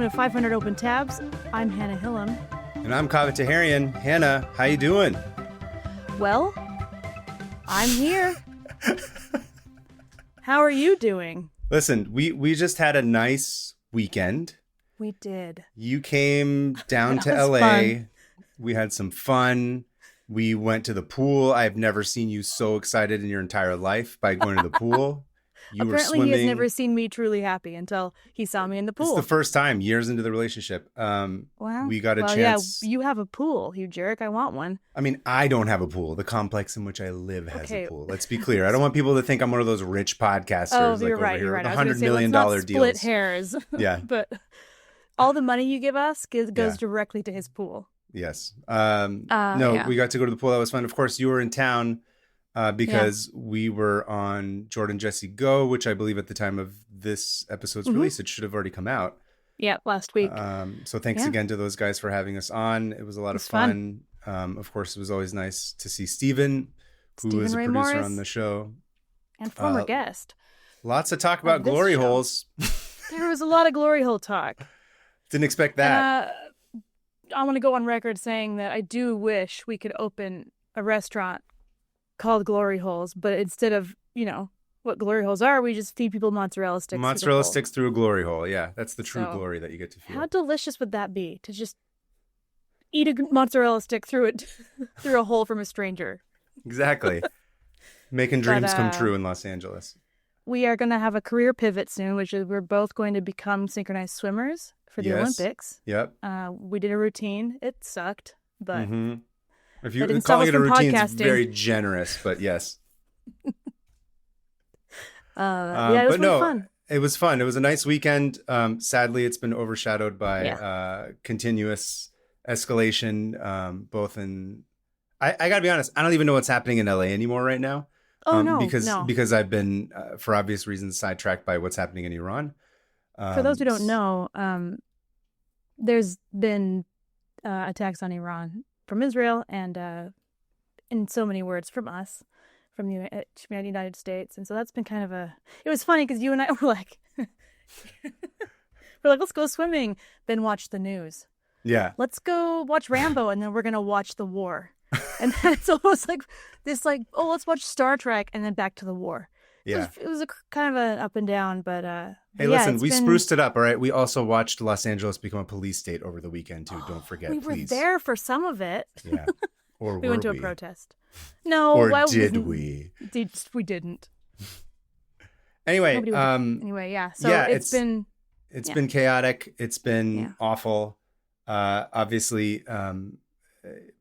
to 500 Open Tabs. I'm Hannah Hillam. And I'm Kaveh Taharian. Hannah, how you doing? Well, I'm here. How are you doing? Listen, we just had a nice weekend. We did. You came down to LA. Fun. We had some fun. We went to the pool. I've never seen you so excited in your entire life by going to the pool. You Apparently, were swimming. he has never seen me truly happy until he saw me in the pool. It's the first time, years into the relationship. We got a chance. Yeah, you have a pool, you jerk. I want one. I mean, I don't have a pool. The complex in which I live has a pool. Let's be clear. I don't want people to think I'm one of those rich podcasters. Oh, you're right. You're right. The $100 million deals. Split hairs. Yeah. But all the money you give us goes directly to his pool. Yes. We got to go to the pool. That was fun. Of course, you were in town because we were on Jordan Jesse Go, which I believe at the time of this episode's release, it should have already come out. Yeah, last week. So thanks again to those guys for having us on. It was a lot of fun. Of course, it was always nice to see Steven, who is a producer Morris, on the show. And former guest. Lots to talk about glory holes. There was a lot of glory hole talk. Didn't expect that. I want to go on record saying that I do wish we could open a restaurant called Glory Holes, but instead of, what glory holes are, we just feed people mozzarella sticks. Mozzarella sticks through a glory hole. Yeah, that's the true glory that you get to feel. How delicious would that be to just eat a mozzarella stick through a hole from a stranger? Exactly. Making dreams come true in Los Angeles. We are going to have a career pivot soon, which is we're both going to become synchronized swimmers for the Olympics. Yep. We did a routine. It sucked, but if you calling it a routine is very generous, but yes. It was fun. It was fun. It was a nice weekend. Sadly, it's been overshadowed by continuous escalation, both in. I gotta be honest. I don't even know what's happening in LA anymore right now. Because I've been, for obvious reasons, sidetracked by what's happening in Iran. For those who don't know, there's been attacks on Iran from Israel and, in so many words, from us, from the United States. And so that's been kind of it was funny because you and I were like, let's go swimming, then watch the news. Yeah. Let's go watch Rambo, and then we're going to watch the war. And then it's almost like this, let's watch Star Trek, and then back to the war. Yeah. It was a kind of an up and down, but hey, listen, we spruced it up, all right? We also watched Los Angeles become a police state over the weekend, too. Don't forget, we please. were there for some of it. Yeah. Or we went to a protest. No. Or did we? We didn't. Anyway. Yeah. So it's been chaotic. It's been awful. Obviously,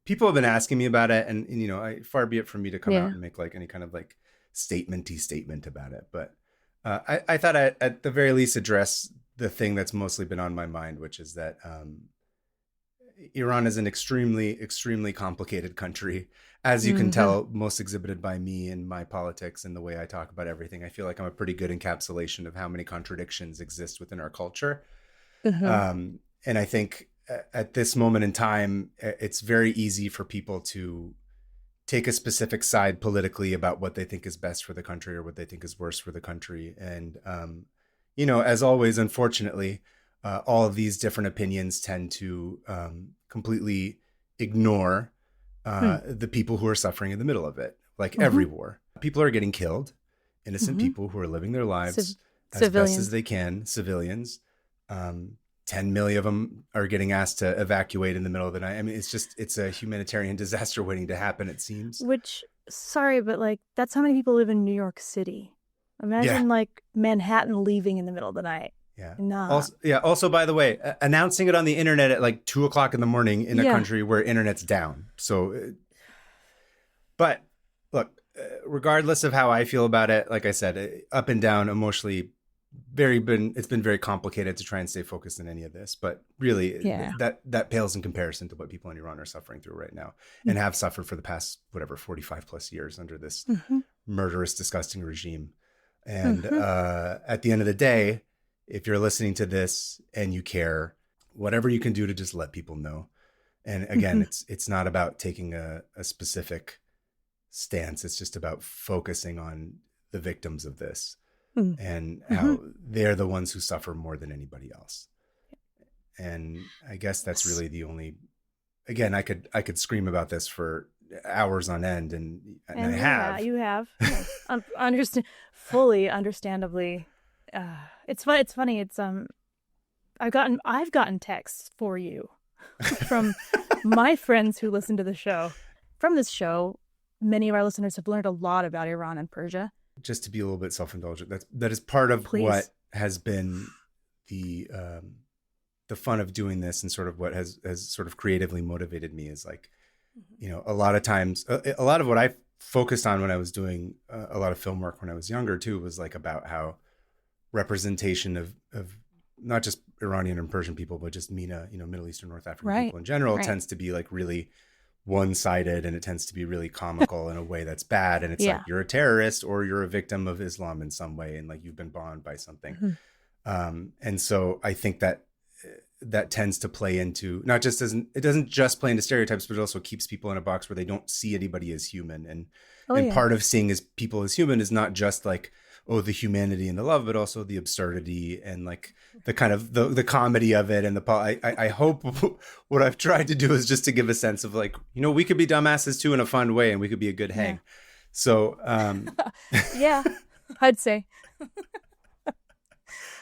people have been asking me about it, and far be it from me to come out and make any kind of statement about it. But I thought I'd, at the very least, address the thing that's mostly been on my mind, which is that Iran is an extremely, extremely complicated country, as you can tell, most exhibited by me and my politics and the way I talk about everything. I feel like I'm a pretty good encapsulation of how many contradictions exist within our culture. And I think at this moment in time, it's very easy for people to take a specific side politically about what they think is best for the country or what they think is worse for the country. And, as always, unfortunately, all of these different opinions tend to completely ignore the people who are suffering in the middle of it. Like every war, people are getting killed, innocent people who are living their lives as best as they can, civilians. 10 million of them are getting asked to evacuate in the middle of the night. I mean, it's a humanitarian disaster waiting to happen, it seems. But that's how many people live in New York City. Imagine Manhattan leaving in the middle of the night. Yeah. Nah. Also, by the way, announcing it on the internet at 2:00 in the morning in a country where internet's down. So, but look, regardless of how I feel about it, like I said, up and down emotionally, it's been very complicated to try and stay focused in any of this, but really that pales in comparison to what people in Iran are suffering through right now and have suffered for the past 45 plus years under this murderous, disgusting regime. And at the end of the day, if you're listening to this and you care, whatever you can do to just let people know. And again, it's not about taking a specific stance. It's just about focusing on the victims of this. And how they're the ones who suffer more than anybody else. And I guess that's really the only, again, I could scream about this for hours on end, and I have. You have. Fully understandably. It's funny. It's I've gotten texts for you from my friends who listen to the show. From this show, many of our listeners have learned a lot about Iran and Persia. Just to be a little bit self-indulgent, that is part of what has been the fun of doing this, and sort of what has sort of creatively motivated me is like, you know, a lot of times, a lot of what I focused on when I was doing a lot of film work when I was younger too, was like about how representation of not just Iranian and Persian people, but just MENA, you know, Middle Eastern, North African people in general, tends to be like really one-sided, and it tends to be really comical in a way that's bad. And it's like, you're a terrorist or you're a victim of Islam in some way, and like you've been bombed by something. And so I think that tends to play into, it doesn't just play into stereotypes, but it also keeps people in a box where they don't see anybody as human. And part of seeing as people as human is not just like, oh, the humanity and the love, but also the absurdity and like the kind of the comedy of it. And I hope what I've tried to do is just to give a sense of like, you know, we could be dumbasses too in a fun way, and we could be a good hang. So yeah, I'd say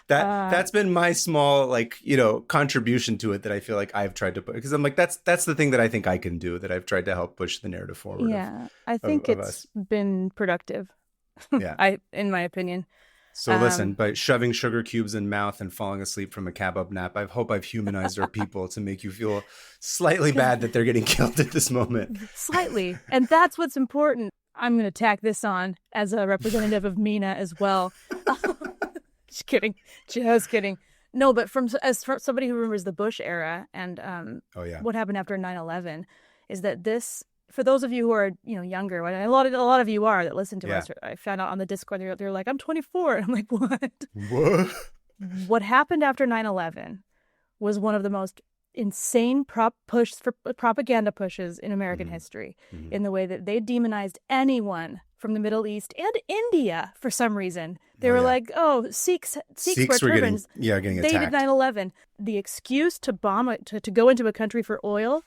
that's been my small, like, you know, contribution to it, that I feel like I've tried to put, because I'm like, that's the thing that I think I can do, that I've tried to help push the narrative forward. Yeah, I think it's been productive. Yeah, in my opinion. So listen, by shoving sugar cubes in mouth and falling asleep from a kebab nap, I hope I've humanized our people to make you feel slightly bad that they're getting killed at this moment. Slightly. And that's what's important. I'm going to tack this on as a representative of MENA as well. Just kidding. No, but from somebody who remembers the Bush era and what happened after 9/11, is that this, for those of you who are, you know, younger, a lot of you are that listen to us. I found out on the Discord, they're like, I'm 24. And I'm like, what? What happened after 9/11 was one of the most insane propaganda pushes in American history, in the way that they demonized anyone from the Middle East and India for some reason. They were like, oh, Sikhs wear turbans. Getting they attacked. did 9/11. The excuse to bomb to go into a country for oil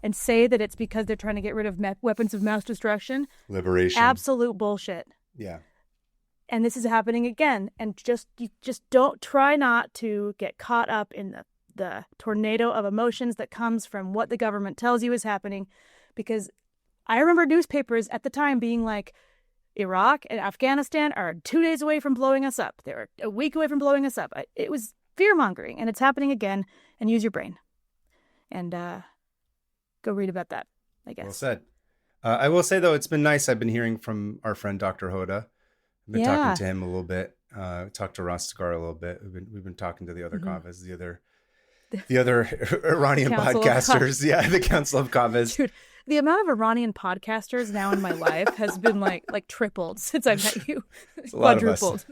and say that it's because they're trying to get rid of weapons of mass destruction. Liberation. Absolute bullshit. Yeah. And this is happening again. And you just don't try not to get caught up in the tornado of emotions that comes from what the government tells you is happening. Because I remember newspapers at the time being like, Iraq and Afghanistan are 2 days away from blowing us up. They're a week away from blowing us up. It was fear-mongering, and it's happening again. And use your brain. And go read about that, I guess. Well said. I will say, though, it's been nice. I've been hearing from our friend Dr. Hoda. I've been talking to him a little bit. Talked to Rostigar a little bit. We've been talking to the other Kavas, the other Iranian podcasters. Yeah, the Council of Kavas. Dude, the amount of Iranian podcasters now in my life has been like tripled since I met you. Quadrupled.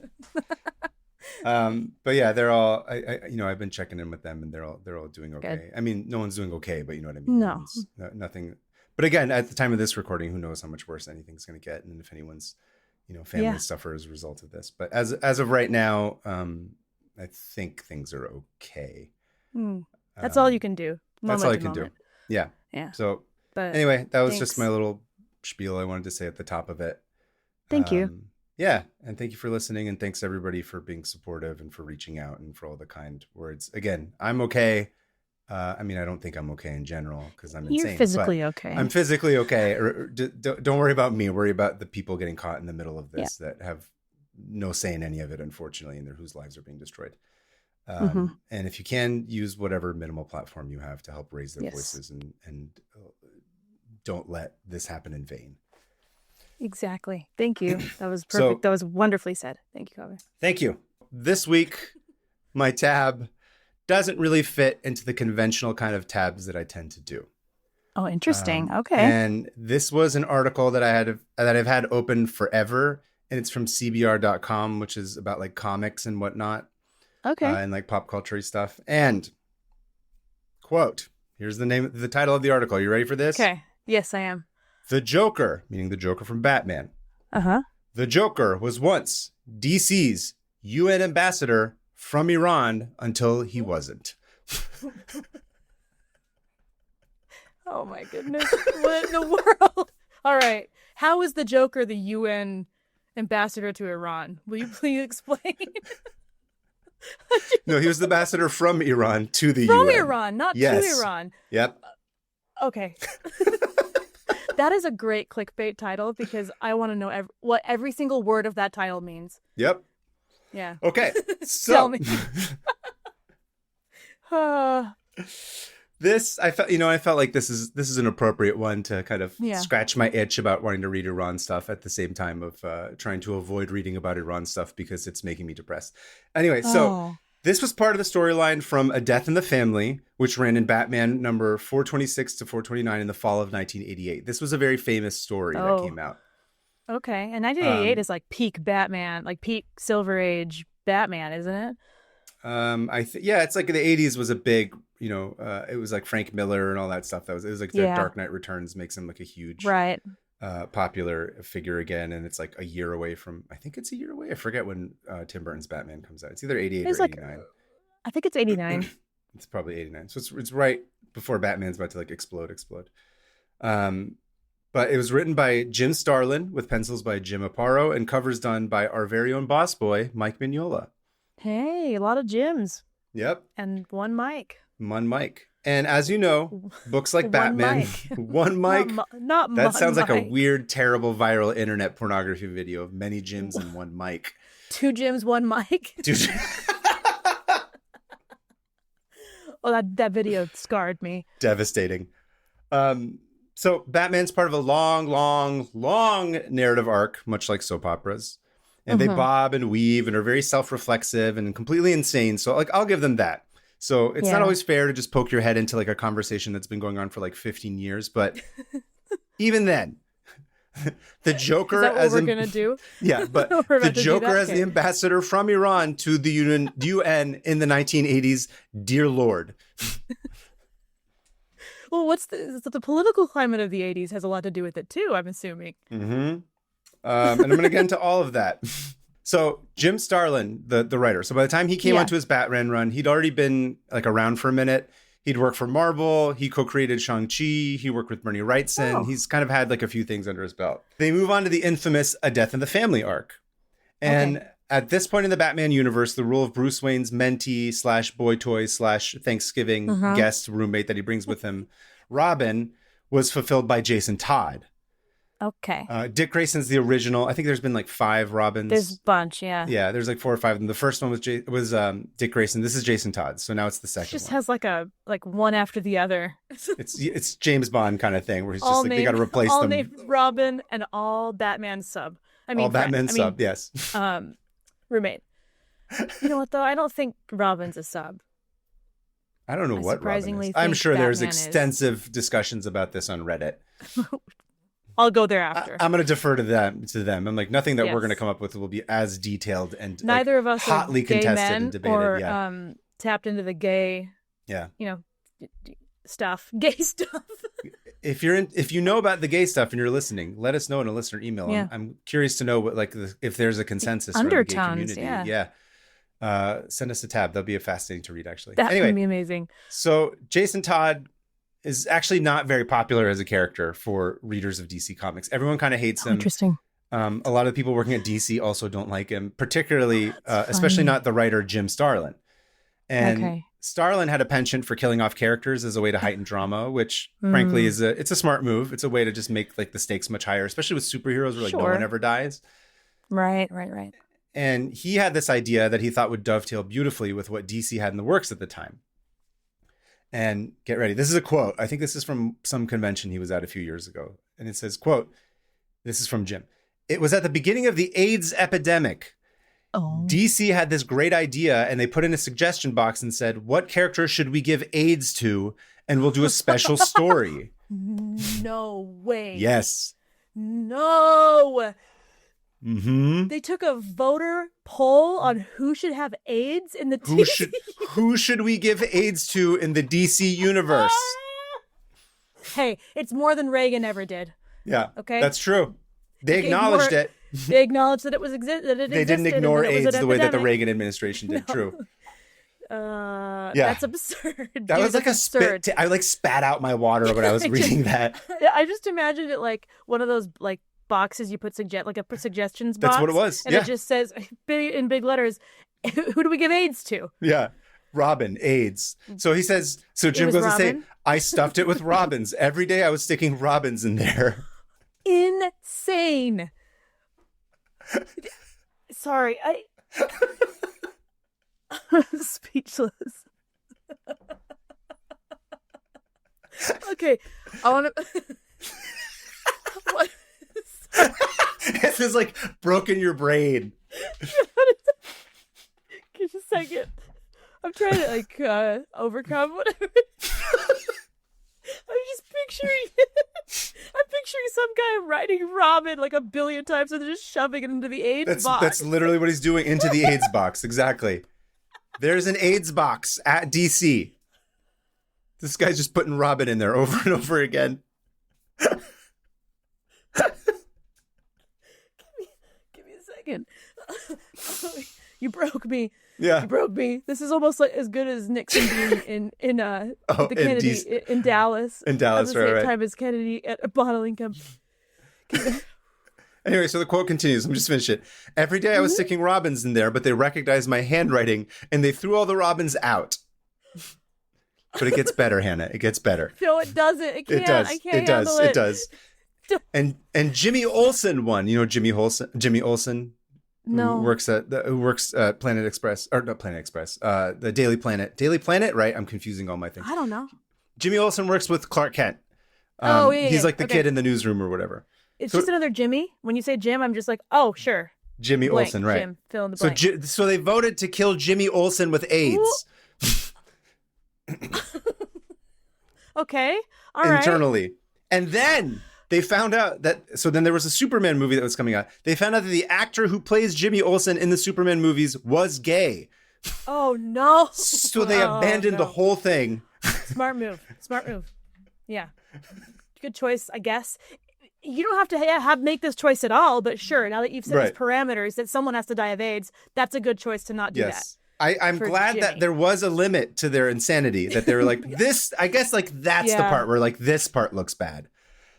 But yeah, they're all, I've been checking in with them, and they're all doing okay. Good. I mean, no one's doing okay, but you know what I mean? No. Nothing. But again, at the time of this recording, who knows how much worse anything's going to get, and if anyone's, family suffer as a result of this. But as of right now, I think things are okay. That's all you can do. That's all you can do. Yeah. Yeah. So anyway, that was just my little spiel I wanted to say at the top of it. Thank you. Yeah. And thank you for listening. And thanks everybody for being supportive and for reaching out and for all the kind words. Again, I'm okay. I mean, I don't think I'm okay in general because I'm insane. You're physically okay. I'm physically okay. Don't worry about me. Worry about the people getting caught in the middle of this that have no say in any of it, unfortunately, and whose lives are being destroyed. And if you can, use whatever minimal platform you have to help raise their voices and don't let this happen in vain. Exactly. Thank you. That was perfect. That was wonderfully said. Thank you, Cover. Thank you. This week, my tab doesn't really fit into the conventional kind of tabs that I tend to do. Oh, interesting. Okay. And this was an article that I've had open forever, and it's from CBR.com, which is about like comics and whatnot. Okay. And like pop culture stuff. And quote, here's the title of the article. You ready for this? Okay. Yes, I am. The Joker, meaning the Joker from Batman. The Joker was once DC's UN ambassador from Iran until he wasn't. Oh my goodness. What in the world? All right. How is the Joker the UN ambassador to Iran? Will you please explain? No, he was the ambassador from Iran to the From UN. Iran, not Yes. to Iran. Yep. Okay. That is a great clickbait title because I want to know what every single word of that title means. Yep. Yeah. Okay. Tell So me. I felt like this is an appropriate one to kind of Yeah. scratch my itch about wanting to read Iran stuff at the same time of trying to avoid reading about Iran stuff because it's making me depressed. Anyway, so this was part of the storyline from A Death in the Family, which ran in Batman number 426 to 429 in the fall of 1988. This was a very famous story that came out. Okay. And 1988 is like peak Batman, like peak Silver Age Batman, isn't it? It's like the 80s was a big, it was like Frank Miller and all that stuff. It was like the Dark Knight Returns makes him like a huge popular figure again, and it's like a year away from, I think it's a year away. I forget when Tim Burton's Batman comes out. It's either 88 or 89. I think it's 89. It's probably 89. So it's right before Batman's about to like explode. But it was written by Jim Starlin with pencils by Jim Aparo and covers done by our very own boss boy, Mike Mignola. Hey, a lot of Jims. Yep. And one Mike. And as you know, books like Batman, one Mike. Not that sounds Mike. like a weird, terrible viral internet pornography video of many Jims and one Mike. 2 Jims, 1 Mike. Oh, that video scarred me. Devastating. So Batman's part of a long, long, long narrative arc, much like soap operas. And they bob and weave and are very self-reflexive and completely insane. So like, I'll give them that. So it's not always fair to just poke your head into like a conversation that's been going on for like 15 years. But even then, the Joker Is that what we're going to do? Yeah, but the Joker as the ambassador from Iran to the UN in the 1980s, dear Lord. Well, the political climate of the 80s has a lot to do with it too, I'm assuming. Mm-hmm. And I'm going to get into all of that. So Jim Starlin, the writer. So by the time he came onto his Batman run, he'd already been like around for a minute. He'd worked for Marvel. He co-created Shang-Chi. He worked with Bernie Wrightson. Oh. He's kind of had like a few things under his belt. They move on to the infamous A Death in the Family arc. And at this point in the Batman universe, the role of Bruce Wayne's mentee / boy toy / Thanksgiving guest roommate that he brings with him, Robin, was fulfilled by Jason Todd. Okay. Dick Grayson's the original. I think there's been like 5 Robins. There's a bunch, yeah. Yeah, there's like 4 or 5 of them. The first one was Dick Grayson. This is Jason Todd. So now it's the second one. It just has like one after the other. It's James Bond kind of thing where he's just like, they got to replace them. All named Robin and all Batman sub. Yes. Roommate. You know what though? I don't think Robin's a sub. I don't know what Robin is. I'm sure there's extensive discussions about this on Reddit. I'll go there after. I'm going to defer to them. I'm like, nothing that we're going to come up with will be as detailed and neither of us hotly are gay contested men and debated. Or tapped into the gay, stuff, gay stuff. If you know about the gay stuff and you're listening, let us know in a listener email. Yeah. I'm curious to know what if there's a consensus from the gay community. Yeah. Send us a tab. That'll be fascinating to read, actually. That would be amazing. So Jason Todd is actually not very popular as a character for readers of DC Comics. Everyone kind of hates him. Interesting. A lot of the people working at DC also don't like him, particularly, especially not the writer Jim Starlin. And Starlin had a penchant for killing off characters as a way to heighten drama, which frankly it's a smart move. It's a way to just make like the stakes much higher, especially with superheroes where like no one ever dies. Right. And he had this idea that he thought would dovetail beautifully with what DC had in the works at the time. And get ready. This is a quote. I think this is from some convention he was at a few years ago. And it says, quote, this is from Jim. It was at the beginning of the AIDS epidemic. Oh. DC had this great idea and they put in a suggestion box and said, what character should we give AIDS to? And we'll do a special story. No way. Yes. No. Mm-hmm. They took a voter poll on who should have AIDS in the DC. Who should we give AIDS to in the DC universe? Hey, it's more than Reagan ever did. Yeah. Okay. That's true. They acknowledged it. They acknowledged that it was that it They didn't ignore AIDS the way that the Reagan administration did. No. True. That's absurd. That was like a absurd. I like spat out my water when I was reading that. I just imagined it like one of those like boxes you put like a suggestions box. That's what it was. And it just says in big letters, who do we give AIDS to? Yeah. Robin, AIDS. So he says, so Jim goes to say, I stuffed it with robins. Every day I was sticking robins in there. Insane. Sorry, I'm speechless. Okay, I want to. What? This is like broken your brain. Just a second. I'm trying to like overcome whatever. I'm just picturing. I'm picturing some guy writing Robin like a billion times and just shoving it into the AIDS box. That's literally what he's doing, into the AIDS box. Exactly. There's an AIDS box at DC. This guy's just putting Robin in there over and over again. Give me a second. You broke me. Yeah. You broke me. This is almost like as good as Nixon being in the Kennedy in Dallas. In Dallas, at the same time as Kennedy at a bottling company. Anyway, so the quote continues. I'm just finish it. Every day I was sticking robins in there, but they recognized my handwriting and they threw all the robins out. But it gets better, Hannah. It gets better. No, it doesn't. It can't. It does. I can't handle it. It does. And Jimmy Olsen won. You know Jimmy Olsen? No. Who works at Planet Express, or not Planet Express, the Daily Planet. Daily Planet, right? I'm confusing all my things. I don't know. Jimmy Olsen works with Clark Kent. He's like the kid in the newsroom or whatever. It's just another Jimmy. When you say Jim, I'm just like, oh, sure. Jimmy blank, Olsen, right? Jim, fill in the blank. So they voted to kill Jimmy Olsen with AIDS. Okay, all right. Internally. And then they found out that, so then there was a Superman movie that was coming out. They found out that the actor who plays Jimmy Olsen in the Superman movies was gay. Oh, no. So they abandoned the whole thing. Smart move. Yeah. Good choice, I guess. You don't have to make this choice at all, but sure, now that you've set these parameters that someone has to die of AIDS, that's a good choice to not do that. I'm glad that there was a limit to their insanity, that they were like, this, I guess, like, that's the part where, like, this part looks bad.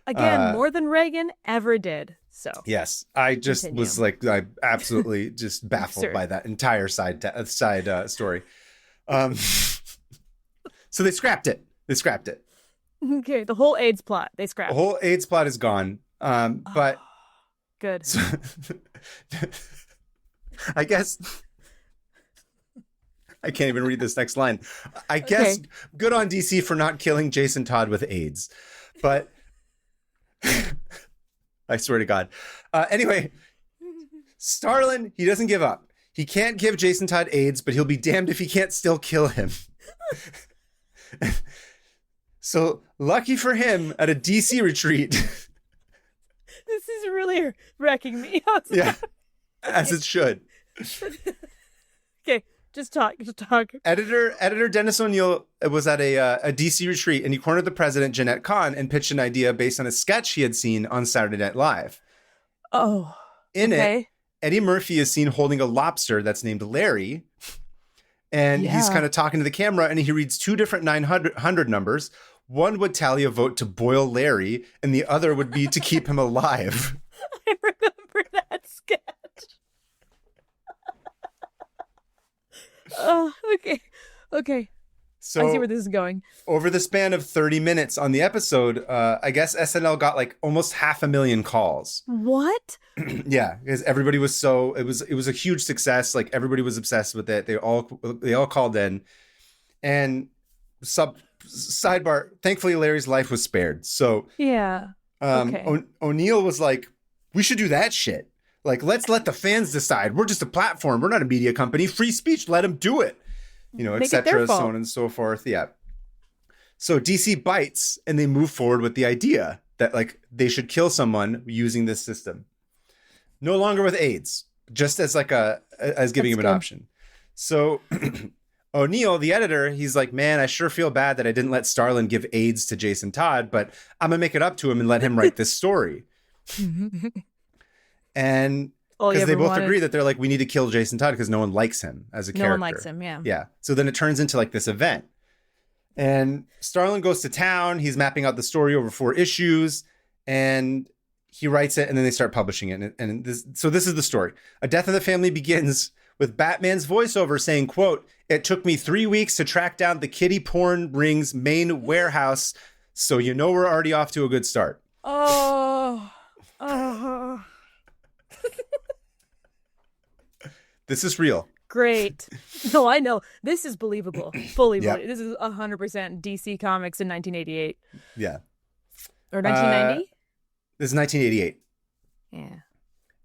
Again, more than Reagan ever did. So yes, I just was like, I absolutely just baffled by that entire side story. So they scrapped it. Okay, the whole AIDS plot, they scrapped. The whole AIDS plot is gone. But good. So, I guess I can't even read this next line. I guess good on DC for not killing Jason Todd with AIDS. But I swear to God. Anyway, Starlin, he doesn't give up. He can't give Jason Todd AIDS, but he'll be damned if he can't still kill him. So lucky for him, at a DC retreat. This is really wrecking me. Yeah, as it should. Okay, just talk. Editor Dennis O'Neill was at a DC retreat, and he cornered the president, Jeanette Kahn, and pitched an idea based on a sketch he had seen on Saturday Night Live. Oh, In it, Eddie Murphy is seen holding a lobster that's named Larry. And he's kind of talking to the camera, and he reads two different 900 numbers. One would tally a vote to boil Larry, and the other would be to keep him alive. I remember that sketch. Okay. So I see where this is going. Over the span of 30 minutes on the episode, I guess SNL got like almost 500,000 calls. What? Yeah, because everybody was it was a huge success. Like everybody was obsessed with it. They all called in. And sidebar, thankfully Larry's life was spared. So yeah. O'Neill was like, we should do that shit. Like, let's let the fans decide. We're just a platform. We're not a media company. Free speech. Let them do it. You know, etc., so on and so forth. Yeah. So DC bites, and they move forward with the idea that like they should kill someone using this system. No longer with AIDS, just as like as giving him an option. So O'Neill, the editor, he's like, man, I sure feel bad that I didn't let Starlin give AIDS to Jason Todd, but I'm gonna make it up to him and let him write this story. And All he Because they ever both wanted. agree that they're like, we need to kill Jason Todd because no one likes him as a character. No one likes him, yeah. Yeah. So then it turns into like this event. And Starlin goes to town. He's mapping out the story over 4 issues. And he writes it, and then they start publishing it. So this is the story. A Death in the Family begins with Batman's voiceover saying, quote, "It took me 3 weeks to track down the kiddie porn ring's main warehouse. So you know we're already off to a good start." Oh. This is real. Great. No, I know. This is believable. Fully Yep. believable. This is 100% DC Comics in 1988. Yeah. Or 1990? This is 1988. Yeah.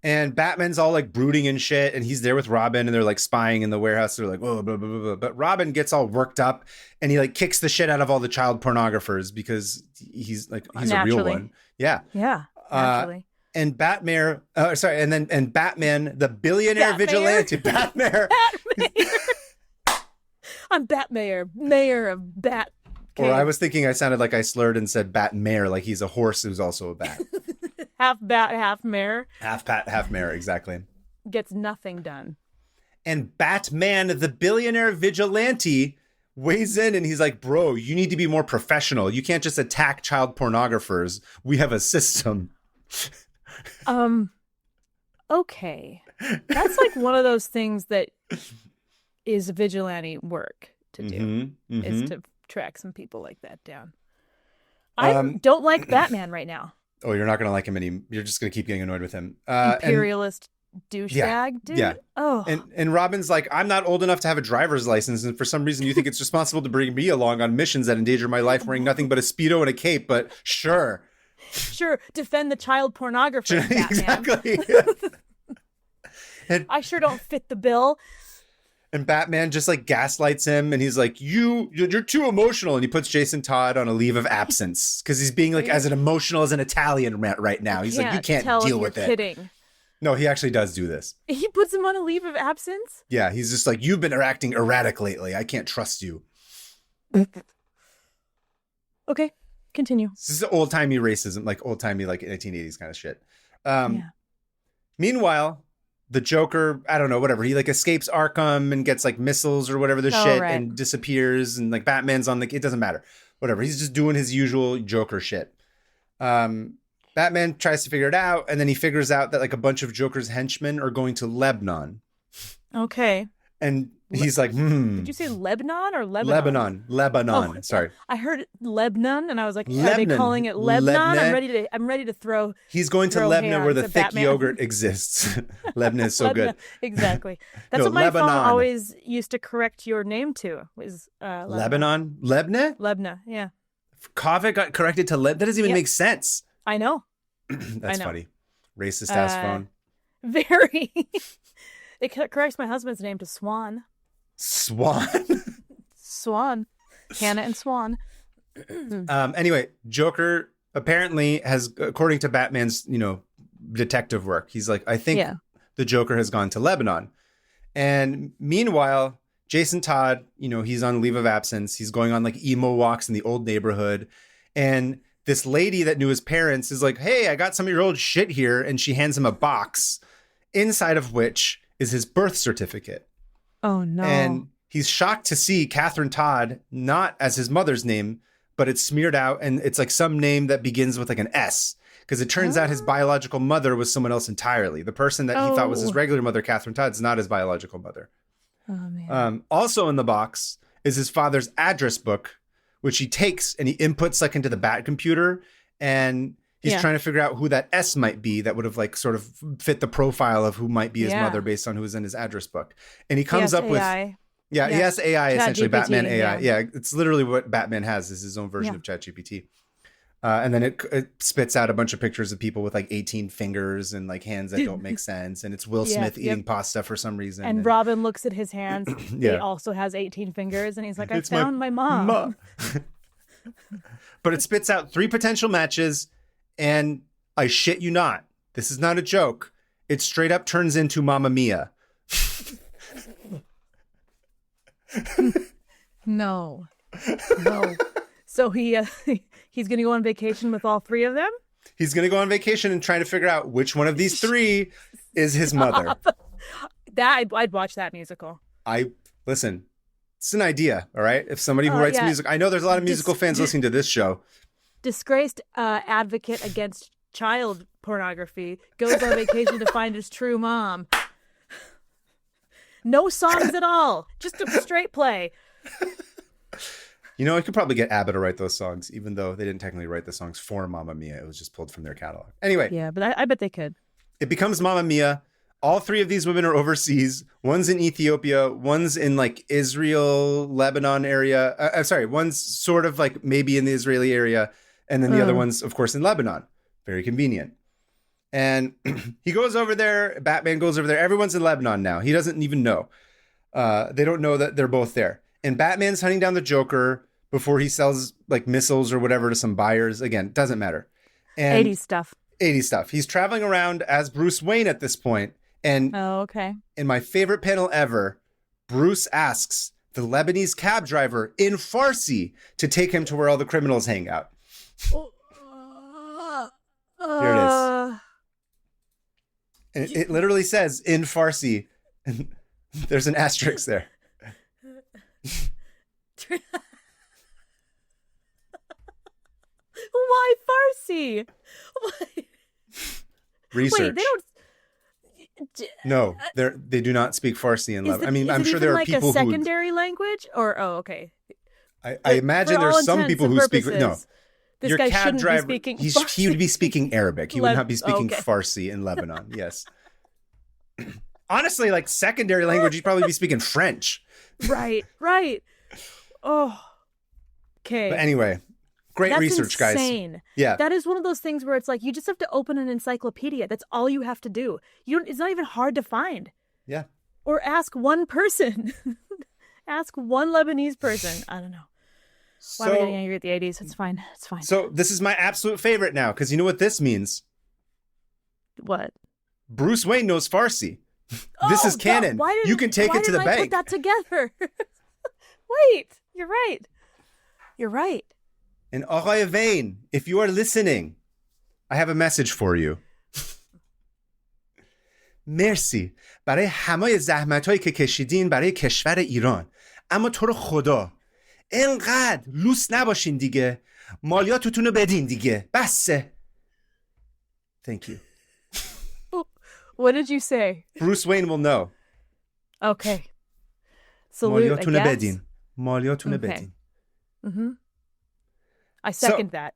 And Batman's all like brooding and shit. And he's there with Robin, and they're like spying in the warehouse. They're like, oh, blah, blah, blah, blah. But Robin gets all worked up, and he like kicks the shit out of all the child pornographers because he's a real one. Yeah. Yeah. Naturally. And Batman, and Batman, the billionaire vigilante, Batman. I'm Batmayor, mayor of Bat. Or I was thinking I sounded like I slurred and said Batmare, like he's a horse who's also a bat. Half bat, half mare. Half bat, half mare, exactly. Gets nothing done. And Batman, the billionaire vigilante, weighs in, and he's like, bro, you need to be more professional. You can't just attack child pornographers. We have a system. Okay. That's like one of those things that is vigilante work to do, is to track some people like that down. I don't like Batman right now. Oh, you're not going to like him any. You're just going to keep getting annoyed with him. Imperialist douchebag, dude. Yeah. Oh. And Robin's like, I'm not old enough to have a driver's license, and for some reason you think it's responsible to bring me along on missions that endanger my life wearing nothing but a Speedo and a cape, but sure. Sure, defend the child pornographer, Batman. Exactly. I sure don't fit the bill. And Batman just like gaslights him, and he's like, you're too emotional. And he puts Jason Todd on a leave of absence because he's being like as an emotional as an Italian right now. He's like, you can't deal with it. Kidding. No, he actually does do this. He puts him on a leave of absence? Yeah, he's just like, you've been acting erratic lately. I can't trust you. Okay, continue. This is old-timey racism, like old-timey, like 1980s kind of shit. Yeah. Meanwhile, the Joker, I don't know, whatever. He like escapes Arkham and gets like missiles or whatever the shit and disappears. And like Batman's on the, it doesn't matter. Whatever. He's just doing his usual Joker shit. Batman tries to figure it out. And then he figures out that like a bunch of Joker's henchmen are going to Lebanon. Okay. And he's like, Did you say Lebanon or Lebanon? Lebanon. Oh, Sorry. I heard Lebanon, and I was like, Lebanon. are they calling it Lebanon? I'm ready to throw. He's going to Lebanon where the thick Batman. Yogurt exists. Lebanon is so good. Exactly. That's what my Lebanon. phone always used to correct your name to. Was Lebanon? Lebna? Lebna, yeah. Kaveh got corrected to That doesn't even make sense. I know. That's funny. Racist ass phone. Very. It corrects my husband's name to Swan. Swan? Swan. Hannah and Swan. Anyway, Joker apparently has, according to Batman's, detective work, he's like, I think the Joker has gone to Lebanon. And meanwhile, Jason Todd, he's on leave of absence. He's going on like emo walks in the old neighborhood. And this lady that knew his parents is like, hey, I got some of your old shit here. And she hands him a box, inside of which is his birth certificate. Oh, no. And he's shocked to see Catherine Todd not as his mother's name, but it's smeared out. And it's like some name that begins with like an S. Because it turns out his biological mother was someone else entirely. The person that he thought was his regular mother, Catherine Todd, is not his biological mother. Oh, man. Also in the box is his father's address book, which he takes and he inputs like into the Bat computer. And he's trying to figure out who that S might be that would have like sort of fit the profile of who might be his mother based on who is in his address book. And he comes up with, he has AI, essentially, Batman AI. Yeah, it's literally what Batman has, is his own version of ChatGPT. And then it spits out a bunch of pictures of people with like 18 fingers and like hands that don't make sense. And it's Will Smith eating pasta for some reason. And Robin looks at his hands. He also has 18 fingers. And he's like, I found my mom. But it spits out 3 potential matches. And I shit you not, this is not a joke. It straight up turns into Mamma Mia. No. So he's going to go on vacation with all 3 of them? He's going to go on vacation and try to figure out which one of these 3 is his mother. That I'd watch that musical. Listen, it's an idea, all right? If somebody who writes music, I know there's a lot of musical fans listening to this show. Disgraced advocate against child pornography goes on vacation to find his true mom. No songs at all, just a straight play. You know, I could probably get ABBA to write those songs, even though they didn't technically write the songs for Mamma Mia. It was just pulled from their catalog. Anyway. Yeah, but I bet they could. It becomes Mamma Mia. All three of these women are overseas. One's in Ethiopia. One's in like Israel, Lebanon area. One's sort of like maybe in the Israeli area. And then the other one's, of course, in Lebanon. Very convenient. And he goes over there. Batman goes over there. Everyone's in Lebanon now. He doesn't even know. They don't know that they're both there. And Batman's hunting down the Joker before he sells like missiles or whatever to some buyers. Again, doesn't matter. And 80s stuff. 80s stuff. He's traveling around as Bruce Wayne at this point. And in my favorite panel ever, Bruce asks the Lebanese cab driver in Farsi to take him to where all the criminals hang out. Here it is. And it literally says in Farsi, and there's an asterisk there. Why Farsi? Why? Research. Wait, they don't. No, they do not speak Farsi in Lebanon. I mean, I'm sure there are like people a secondary language, or okay. I imagine there's some people who speak. No, this your guy cab shouldn't driver. be speaking. He would be speaking Arabic. He would not be speaking Farsi in Lebanon. Yes. Honestly, like secondary language, he'd probably be speaking French. Right. Oh. Okay. But anyway, great research, insane. Guys. Yeah. That is one of those things where it's like you just have to open an encyclopedia. That's all you have to do. It's not even hard to find. Yeah. Or ask one person. Ask one Lebanese person. I don't know. Why am I getting angry at the 80s? It's fine. It's fine. So this is my absolute favorite now, because you know what this means? What? Bruce Wayne knows Farsi. This is canon. You can take it to the bank. Why didn't I put that together? Wait. You're right. And Aghay Vane, if you are listening, I have a message for you. مرسی برای همه زحمت‌هایی که کشیدین برای کشور ایران. اما تو رو خدا اینقدر لوس نباشین دیگه. مالیاتتون رو بدین دیگه. بسه. Thank you. What did you say? Bruce Wayne will know. Okay. Salute, مالیاتتون رو بدین. مالیاتتون رو بدین. Mm-hmm. I second that.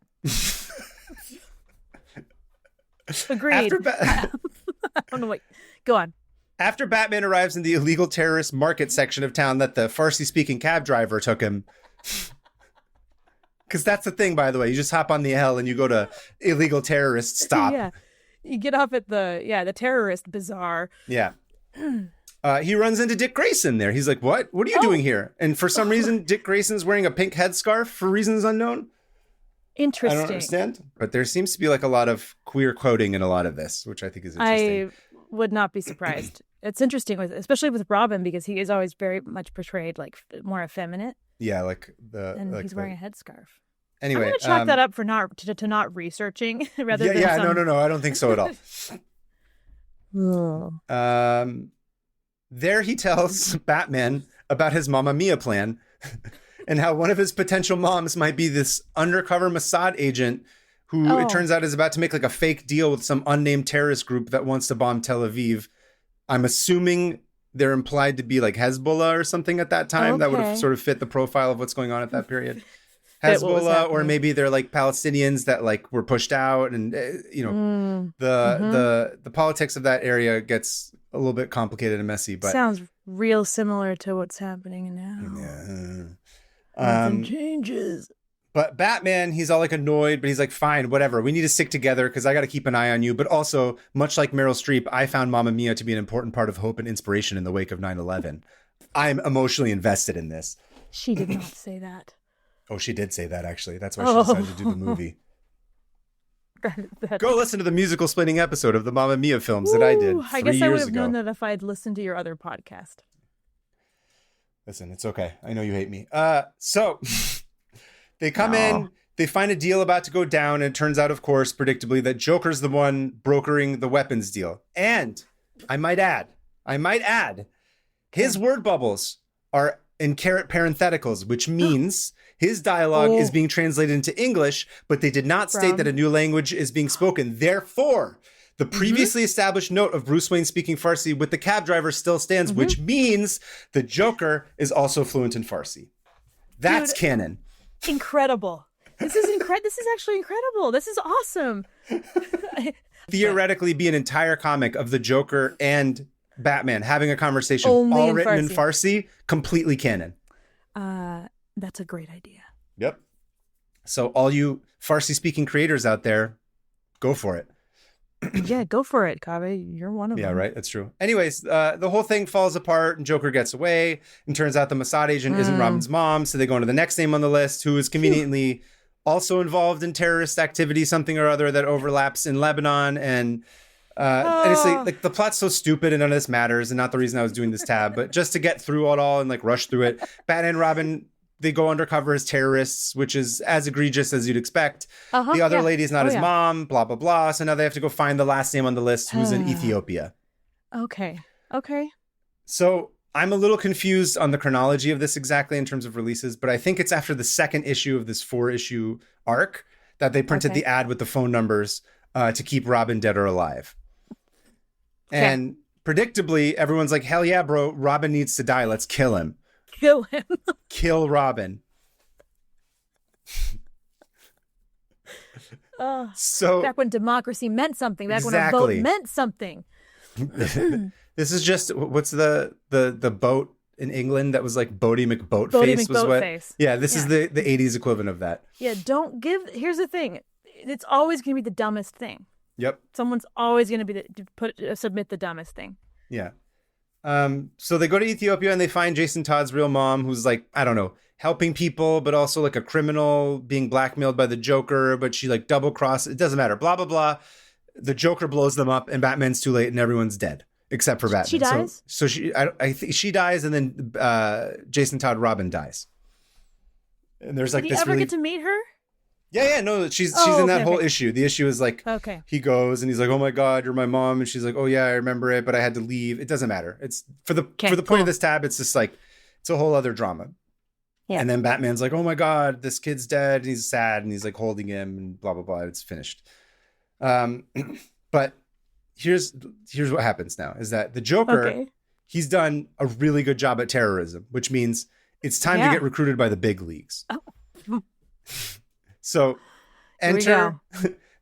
Agreed. I don't know what. Go on. After Batman arrives in the illegal terrorist market section of town that the Farsi-speaking cab driver took him, because that's the thing, by the way, you just hop on the L and you go to illegal terrorist stop. Yeah, you get off at the terrorist bazaar. Yeah. He runs into Dick Grayson there. He's like, what are you doing here? And for some reason, Dick Grayson's wearing a pink headscarf for reasons unknown. Interesting. I don't understand. But there seems to be like a lot of queer quoting in a lot of this, which I think is interesting. I would not be surprised. It's interesting, especially with Robin, because he is always very much portrayed like more effeminate. Yeah, and he's wearing a headscarf. Anyway, I'm going to chalk that up for not researching rather than no, I don't think so at all. There he tells Batman about his Mamma Mia plan and how one of his potential moms might be this undercover Mossad agent who it turns out is about to make like a fake deal with some unnamed terrorist group that wants to bomb Tel Aviv. I'm assuming they're implied to be like Hezbollah or something at that time. That would have sort of fit the profile of what's going on at that period. Hezbollah, or maybe they're like Palestinians that like were pushed out, and the politics of that area gets a little bit complicated and messy. But sounds real similar to what's happening now. Yeah, nothing changes. But Batman, he's all like annoyed, but he's like, fine, whatever. We need to stick together because I got to keep an eye on you. But also, much like Meryl Streep, I found Mamma Mia to be an important part of hope and inspiration in the wake of 9/11. I'm emotionally invested in this. She did not say that. Oh, she did say that, actually. That's why she decided to do the movie. Go listen to the musical splaining episode of the Mamma Mia films that I did 3 years ago. I guess I would have known that if I had listened to your other podcast. Listen, it's okay. I know you hate me. So they come in, they find a deal about to go down, and it turns out, of course, predictably, that Joker's the one brokering the weapons deal. And I might add, his word bubbles are in caret parentheticals, which means his dialogue is being translated into English, but they did not state that a new language is being spoken. Therefore, the previously established note of Bruce Wayne speaking Farsi with the cab driver still stands, which means the Joker is also fluent in Farsi. That's canon. Incredible. This is This is actually incredible. This is awesome. Theoretically, be an entire comic of the Joker and Batman having a conversation, only all in written Farsi. in Farsi, completely canon. That's a great idea. Yep. So all you Farsi-speaking creators out there, go for it. Yeah, go for it, Kaveh. You're one of them. Yeah, right. That's true. Anyways, the whole thing falls apart and Joker gets away. And turns out the Mossad agent isn't Robin's mom. So they go into the next name on the list, who is conveniently also involved in terrorist activity, something or other that overlaps in Lebanon. And it's like the plot's so stupid and none of this matters. And not the reason I was doing this tab, but just to get through it all and like rush through it. Batman and Robin, they go undercover as terrorists, which is as egregious as you'd expect. The other lady's not his mom, blah, blah, blah. So now they have to go find the last name on the list, who's in Ethiopia. Okay. So I'm a little confused on the chronology of this exactly in terms of releases, but I think it's after the second issue of this 4-issue arc that they printed the ad with the phone numbers to keep Robin dead or alive. And predictably, everyone's like, hell yeah, bro, Robin needs to die. Let's kill him. Kill him. Kill Robin. So back when democracy meant something, back when a vote meant something. This is just, what's the boat in England that was like Bodie McBoatface was what? Yeah, this is the 80s equivalent of that. Yeah, here's the thing. It's always going to be the dumbest thing. Yep. Someone's always going to be submit the dumbest thing. Yeah. So they go to Ethiopia and they find Jason Todd's real mom, who's like, I don't know, helping people, but also like a criminal being blackmailed by the Joker, but she like double crossed. It doesn't matter. Blah, blah, blah. The Joker blows them up and Batman's too late and everyone's dead except for Batman. She dies? So I think she dies and then Jason Todd Robin dies. And there's like Did you ever get to meet her? Yeah, no, she's in that whole issue. The issue is like, he goes and he's like, oh my God, you're my mom. And she's like, oh yeah, I remember it, but I had to leave. It doesn't matter. It's for the point of this tab, it's just like, it's a whole other drama. Yeah. And then Batman's like, oh my God, this kid's dead. And he's sad and he's like holding him and blah, blah, blah. It's finished. But here's what happens now is that the Joker, he's done a really good job at terrorism, which means it's time to get recruited by the big leagues. So enter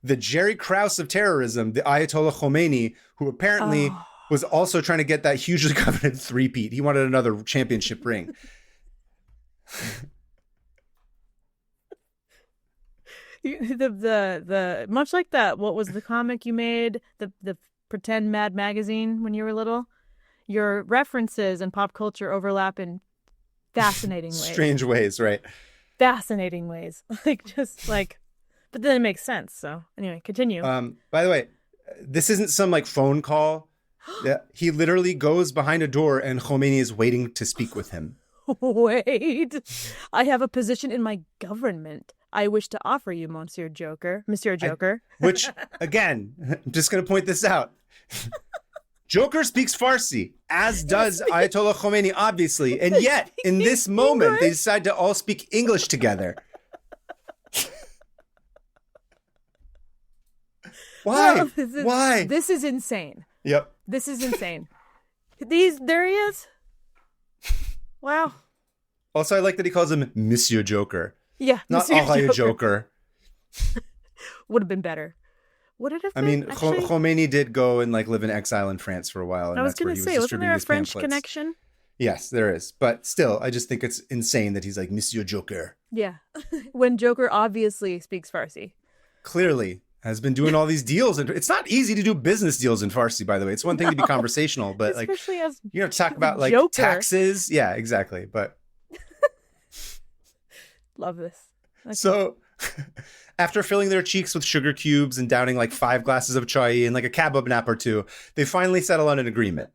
the Jerry Krause of terrorism, the Ayatollah Khomeini, who apparently was also trying to get that hugely coveted three-peat. He wanted another championship ring. The much like that, what was the comic you made, the pretend Mad magazine when you were little? Your references and pop culture overlap in fascinating ways. Strange ways, right? Fascinating ways. But then it makes sense. So anyway, continue. By the way, this isn't some like phone call. Yeah, he literally goes behind a door and Khomeini is waiting to speak with him. Wait, I have a position in my government I wish to offer you, Monsieur Joker. Which, again, I'm just going to point this out. Joker speaks Farsi, as does Ayatollah Khomeini, obviously. And yet, in this moment, they decide to all speak English together. Why? Why? This is insane. Yep. This is insane. There he is. Wow. Also, I like that he calls him Monsieur Joker. Yeah, not Monsieur Joker. Would have been better. Would it have been? I mean, Khomeini did go and like live in exile in France for a while. And I was going to say, wasn't there a French connection? Yes, there is. But still, I just think it's insane that he's like Monsieur Joker. Yeah. When Joker obviously speaks Farsi. Clearly. Has been doing all these deals. And it's not easy to do business deals in Farsi, by the way. It's one thing to be conversational, but like, you know, talk about like Joker. Taxes. Yeah, exactly. But love this. Okay. So after filling their cheeks with sugar cubes and downing like 5 glasses of chai and like a kebab nap or two, they finally settle on an agreement.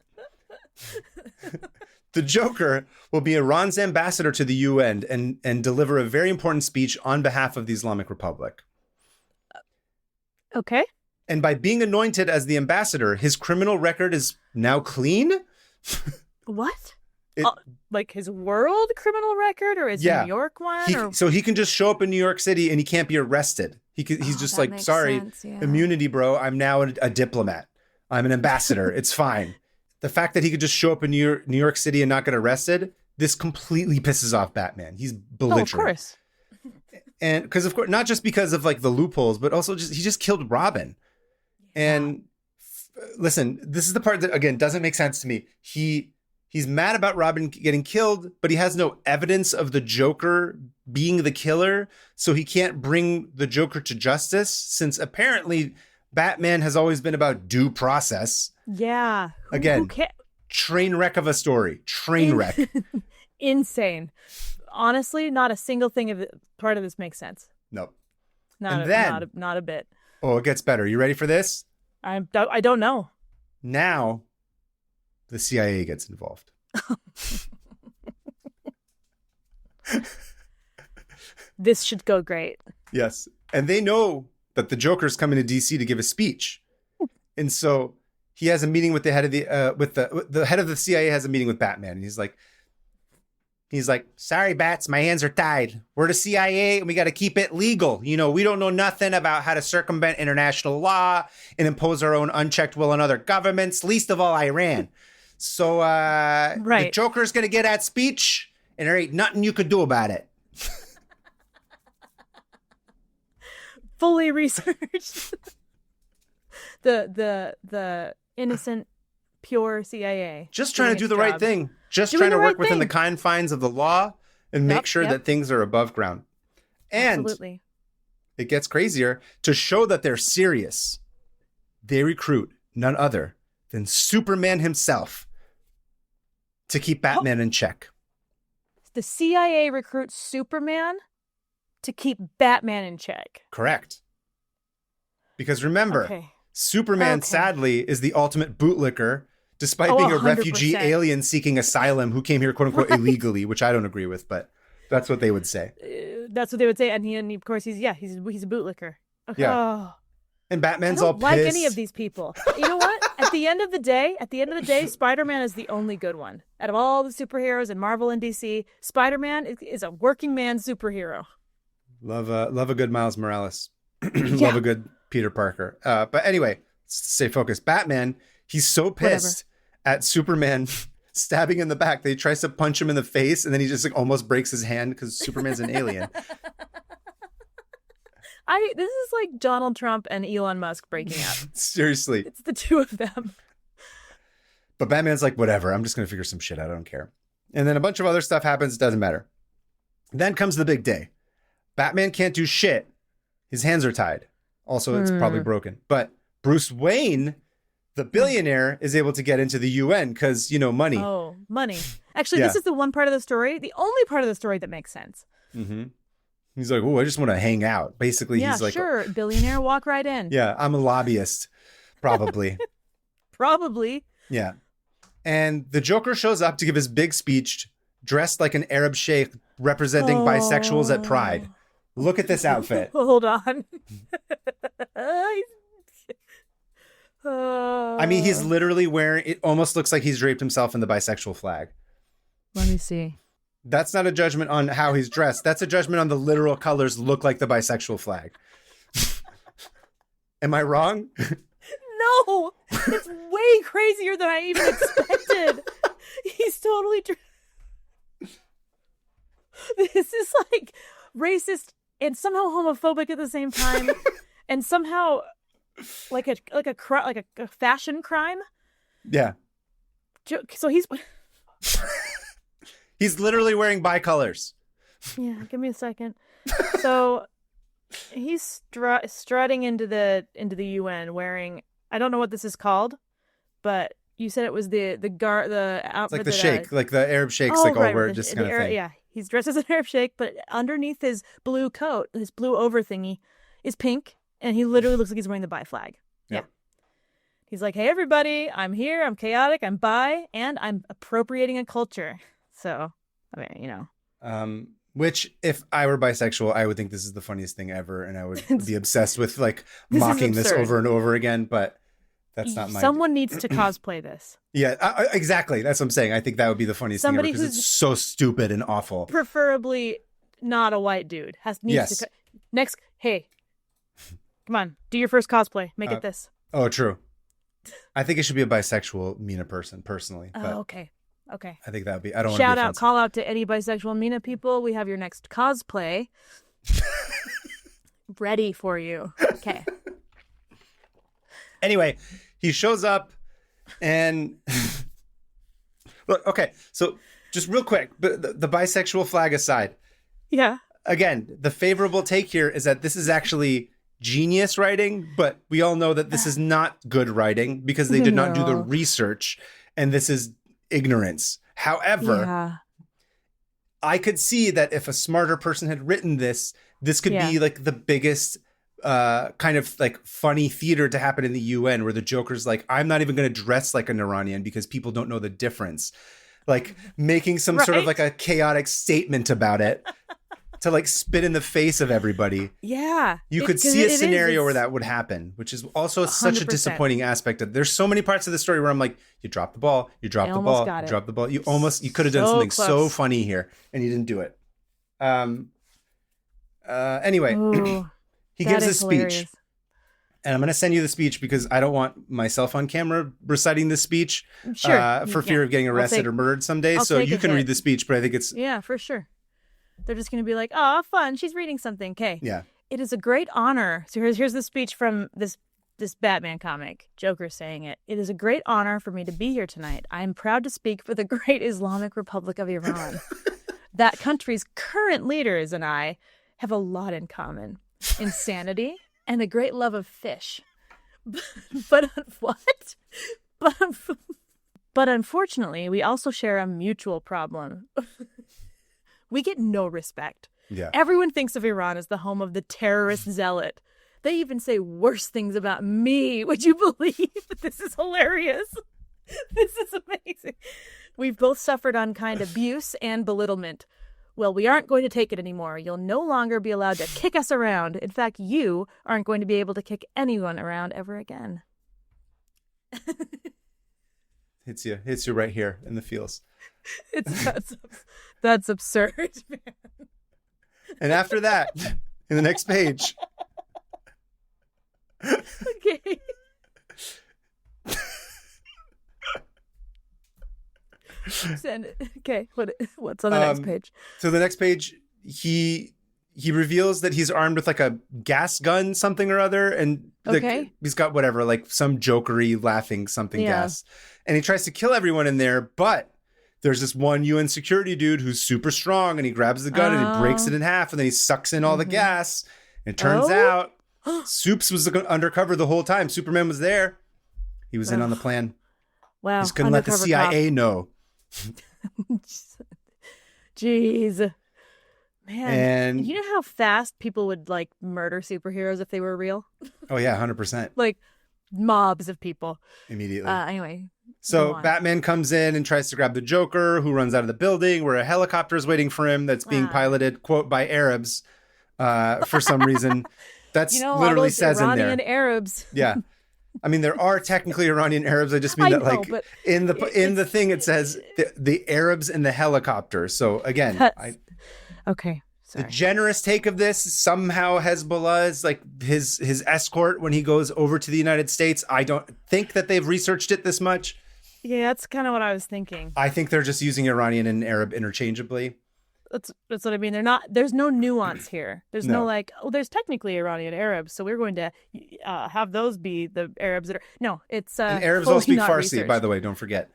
The Joker will be Iran's ambassador to the UN and deliver a very important speech on behalf of the Islamic Republic. Okay. And by being anointed as the ambassador, his criminal record is now clean. What? Like his world criminal record or his New York one? So he can just show up in New York City and he can't be arrested. He's just like, sorry, immunity, bro. I'm now a diplomat. I'm an ambassador. It's fine. The fact that he could just show up in New York City and not get arrested, this completely pisses off Batman. He's belligerent. Oh, of course. And because, of course, not just because of like the loopholes, but also he just killed Robin. And listen, this is the part that, again, doesn't make sense to me. He's mad about Robin getting killed, but he has no evidence of the Joker being the killer. So he can't bring the Joker to justice, since apparently Batman has always been about due process. Yeah. Again, train wreck of a story. Train wreck. Insane. Honestly, not a single thing of part of this makes sense. Nope. Not a bit. Oh, it gets better. You ready for this? I don't know. Now, the CIA gets involved. This should go great. Yes. And they know that the Joker's coming to DC to give a speech. And so he has a meeting with the head of the head of the CIA has a meeting with Batman. And he's like, sorry, Bats, my hands are tied. We're the CIA and we got to keep it legal. You know, we don't know nothing about how to circumvent international law and impose our own unchecked will on other governments, least of all Iran. So the Joker's going to get that speech and there ain't nothing you could do about it. Fully researched. the innocent, pure CIA. Just trying to do the right thing. Just trying to work within the confines of the law and make sure that things are above ground. And absolutely. It gets crazier. To show that they're serious, they recruit none other than Superman himself to keep Batman in check. The CIA recruits Superman to keep Batman in check. Correct. Because remember, Superman sadly is the ultimate bootlicker, despite being a 100%. Refugee alien seeking asylum who came here, quote unquote, illegally, which I don't agree with, but that's what they would say. That's what they would say. And he of course, he's a bootlicker. Okay. Yeah. Oh. And Batman's all pissed. I don't like any of these people. You know what? At the end of the day, Spider-Man is the only good one. Out of all the superheroes in Marvel and DC, Spider-Man is a working man superhero. Love a good Miles Morales. Love a good Peter Parker. But anyway, stay focused. Batman, he's so pissed at Superman stabbing in the back that he tries to punch him in the face, and then he just like almost breaks his hand because Superman's an alien. This is like Donald Trump and Elon Musk breaking up. Seriously. It's the two of them. But Batman's like, whatever, I'm just going to figure some shit out. I don't care. And then a bunch of other stuff happens. It doesn't matter. Then comes the big day. Batman can't do shit. His hands are tied. Also, it's probably broken. But Bruce Wayne, the billionaire, is able to get into the UN because, money. Oh, money. Actually, this is the one part of the story, the only part of the story that makes sense. Mm-hmm. He's like, oh, I just want to hang out. Basically, he's like, sure, billionaire, walk right in. Yeah, I'm a lobbyist, probably. Probably. Yeah. And the Joker shows up to give his big speech dressed like an Arab sheikh representing bisexuals at Pride. Look at this outfit. Hold on. I mean, he's literally wearing, it almost looks like he's draped himself in the bisexual flag. Let me see. That's not a judgment on how he's dressed. That's a judgment on the literal colors look like the bisexual flag. Am I wrong? No, it's way crazier than I even expected. He's totally This is like racist and somehow homophobic at the same time, and somehow like a fashion crime. Yeah. So he's he's literally wearing bicolors. Yeah, give me a second. So he's strutting into the UN wearing, I don't know what this is called, but you said it was the outfit. It's like the sheikh, like the Arab sheikhs, over just kind of thing. Yeah, he's dressed as an Arab sheikh, but underneath his blue coat, his blue over thingy, is pink, and he literally looks like he's wearing the bi flag. Yeah. He's like, hey, everybody, I'm here, I'm chaotic, I'm bi, and I'm appropriating a culture. So, I mean, Which, if I were bisexual, I would think this is the funniest thing ever, and I would be obsessed with like This is mocking this absurd. over and over again. But that's not my. Someone needs to cosplay this. Yeah, exactly. That's what I'm saying. I think that would be the funniest Somebody thing ever because who's it's so stupid and awful. Preferably not a white dude. Needs to next. Hey, come on, do your first cosplay. Make it this. Oh, true. I think it should be a bisexual Mina person, personally. But okay. I think that would be. I don't want to shout out, call out to any bisexual Mina people. We have your next cosplay ready for you. Okay. Anyway, he shows up and look. Okay, so just real quick, the bisexual flag aside. Yeah. Again, the favorable take here is that this is actually genius writing, but we all know that this is not good writing because they did not do the research, and this is ignorance. However, I could see that if a smarter person had written this could be like the biggest kind of like funny theater to happen in the UN, where the Joker's like, I'm not even going to dress like an Iranian because people don't know the difference. Like making some sort of like a chaotic statement about it to like spit in the face of everybody. Yeah. You could see a scenario where that would happen, which is also such a disappointing aspect of. There's so many parts of the story where I'm like, you dropped the ball, you dropped the ball, you dropped the ball. You could have done something so funny here, and you didn't do it. Anyway, he gives a speech. And I'm going to send you the speech because I don't want myself on camera reciting this speech for fear of getting arrested or murdered someday. So you can read the speech, but I think it's... Yeah, for sure. They're just going to be like, oh, fun. She's reading something. Okay. Yeah. It is a great honor. So here's the speech from this Batman comic. Joker saying it. It is a great honor for me to be here tonight. I am proud to speak for the great Islamic Republic of Iran. That country's current leaders and I have a lot in common. Insanity and a great love of fish. But what? But unfortunately, we also share a mutual problem. We get no respect. Yeah. Everyone thinks of Iran as the home of the terrorist zealot. They even say worse things about me. Would you believe? This is hilarious. This is amazing. We've both suffered unkind abuse and belittlement. Well, we aren't going to take it anymore. You'll no longer be allowed to kick us around. In fact, you aren't going to be able to kick anyone around ever again. Hits you right here in the feels. That's absurd, man. And after that, in the next page. Okay. Okay, what's on the next page? So the next page, he reveals that he's armed with like a gas gun, something or other, and he's got whatever, like some jokery laughing something gas, and he tries to kill everyone in there, but there's this one UN security dude who's super strong, and he grabs the gun and he breaks it in half, and then he sucks in all the gas. And it turns out Soups was undercover the whole time. Superman was there. He was in on the plan. Wow. He just couldn't let the CIA know. Jeez. Man. And you know how fast people would like murder superheroes if they were real? Oh yeah, 100%. Like mobs of people. Immediately. Anyway. So Batman comes in and tries to grab the Joker, who runs out of the building where a helicopter is waiting for him that's being piloted, quote, by Arabs for some reason. That's literally says Iranian in there. Arabs. Yeah. I mean, there are technically Iranian Arabs. I just mean that, like, in the thing it says the Arabs in the helicopter. So again, okay. Sorry. The generous take of this, somehow Hezbollah is like his escort when he goes over to the United States. I don't think that they've researched it this much. Yeah, that's kind of what I was thinking. I think they're just using Iranian and Arab interchangeably. That's what I mean. There's no nuance here. There's no like, there's technically Iranian Arabs, so we're going to have those be the Arabs that are. No, it's and Arabs all speak Farsi, by the way. Don't forget.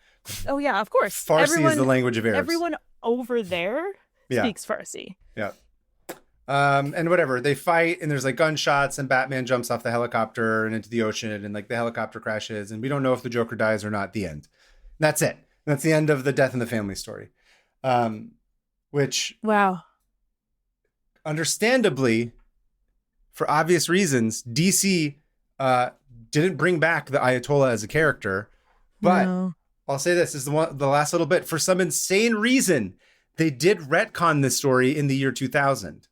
Oh yeah, of course. Farsi is the language of Arabs. Everyone over there speaks Farsi. Yeah. And whatever, they fight and there's like gunshots and Batman jumps off the helicopter and into the ocean and like the helicopter crashes and we don't know if the Joker dies or not. The end. That's it. That's the end of the Death in the Family story. Which understandably, for obvious reasons, DC didn't bring back the Ayatollah as a character. But I'll say this is the last little bit. For some insane reason, they did retcon this story in the year 2000.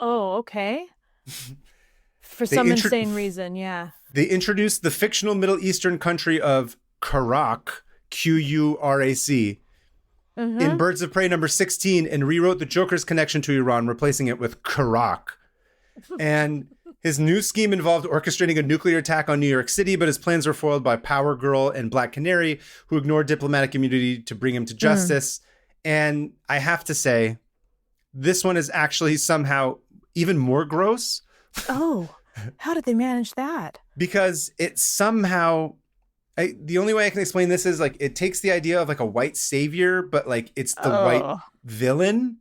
Oh, okay. For They some insane reason, yeah. They introduced the fictional Middle Eastern country of Qurac, Qurac, in Birds of Prey number 16 and rewrote the Joker's connection to Iran, replacing it with Qurac. And his new scheme involved orchestrating a nuclear attack on New York City, but his plans were foiled by Power Girl and Black Canary, who ignored diplomatic immunity to bring him to justice. And I have to say, this one is actually somehow even more gross. Oh, how did they manage that? Because it somehow... the only way I can explain this is like it takes the idea of like a white savior, but like it's the white villain.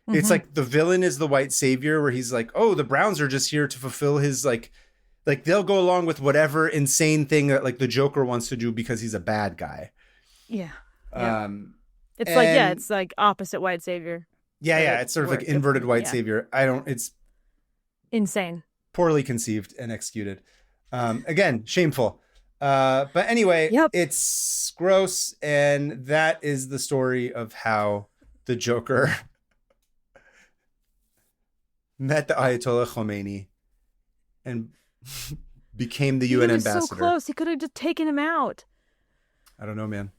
It's like the villain is the white savior where he's like, oh, the Browns are just here to fulfill his like they'll go along with whatever insane thing that like the Joker wants to do because he's a bad guy. Yeah. It's it's like opposite white savior. Yeah. It's sort of like inverted white savior. It's insane. Poorly conceived and executed. Again, shameful. But anyway, it's gross, and that is the story of how the Joker met the Ayatollah Khomeini and became the UN ambassador. So close. He could have just taken him out. I don't know, man.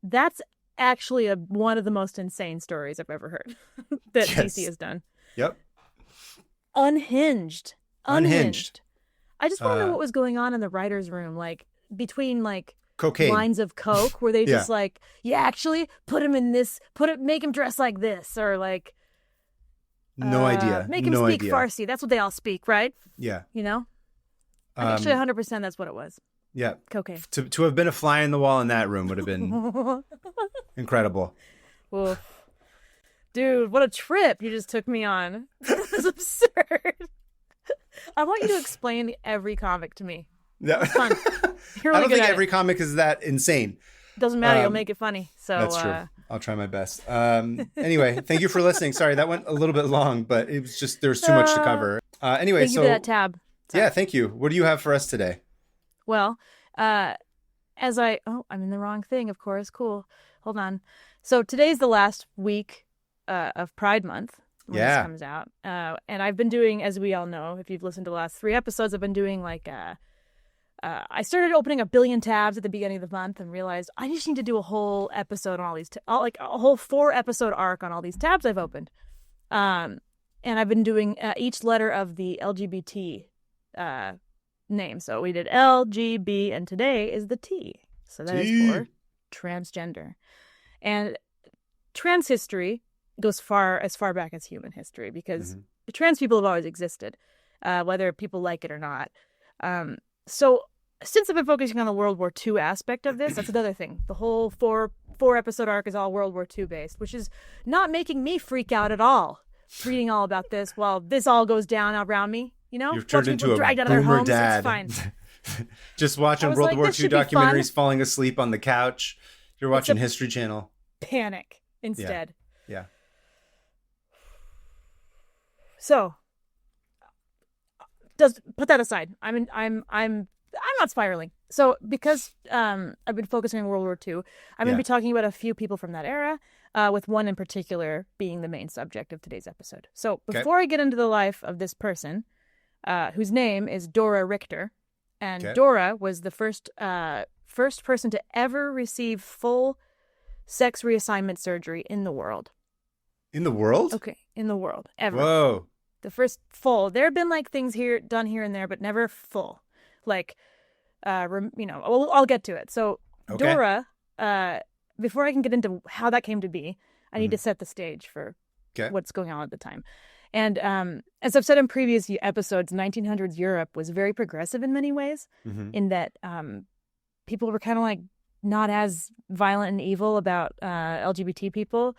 That's actually one of the most insane stories I've ever heard that DC has done. Yep. Unhinged. I just want to know what was going on in the writer's room, like between like cocaine lines of coke, where they just like, actually put him in this, make him dress like this, or like, no idea, make him speak Farsi. That's what they all speak, right? Yeah, you know. Actually, 100% that's what it was. Yeah, cocaine. To have been a fly in the wall in that room would have been incredible. Oof. Dude, what a trip you just took me on. That's absurd. I want you to explain every comic to me. Yeah. Fun. I don't think every comic is that insane. Doesn't matter. You'll make it funny. So that's true. I'll try my best. Anyway, thank you for listening. Sorry, that went a little bit long, but it was just there's too much to cover. Anyway, thank you for that tab. Sorry. Yeah, thank you. What do you have for us today? Well, I'm in the wrong thing, of course. Cool. Hold on. So today's the last week of Pride Month. When this comes out. And I've been doing, as we all know, if you've listened to the last 3 episodes, I've been doing like, I started opening a billion tabs at the beginning of the month and realized I just need to do a whole episode on all these, like a whole 4-episode arc on all these tabs I've opened. And I've been doing each letter of the LGBT name. So we did L, G, B, and today is the T. So that is for transgender. And trans history goes as far back as human history, because trans people have always existed, whether people like it or not. So since I've been focusing on the World War II aspect of this, that's another thing. The whole 4-episode arc is all World War II based, which is not making me freak out at all, reading all about this while this all goes down around me. You know, you've turned into a dragged out of their homes, dad. It's fine. Just watching World War II documentaries, falling asleep on the couch. You're watching History Channel. Panic instead. Yeah. So, put that aside. I'm not spiraling. So because I've been focusing on World War II, I'm going to be talking about a few people from that era, with one in particular being the main subject of today's episode. So before I get into the life of this person, whose name is Dora Richter, and Dora was the first person to ever receive full sex reassignment surgery in the world. In the world? Okay, in the world, ever. Whoa. The first full. There have been like things done here and there, but never full. Like, I'll get to it. So Dora, before I can get into how that came to be, I need to set the stage for what's going on at the time. And as I've said in previous episodes, 1900s Europe was very progressive in many ways, in that people were kind of like not as violent and evil about LGBT people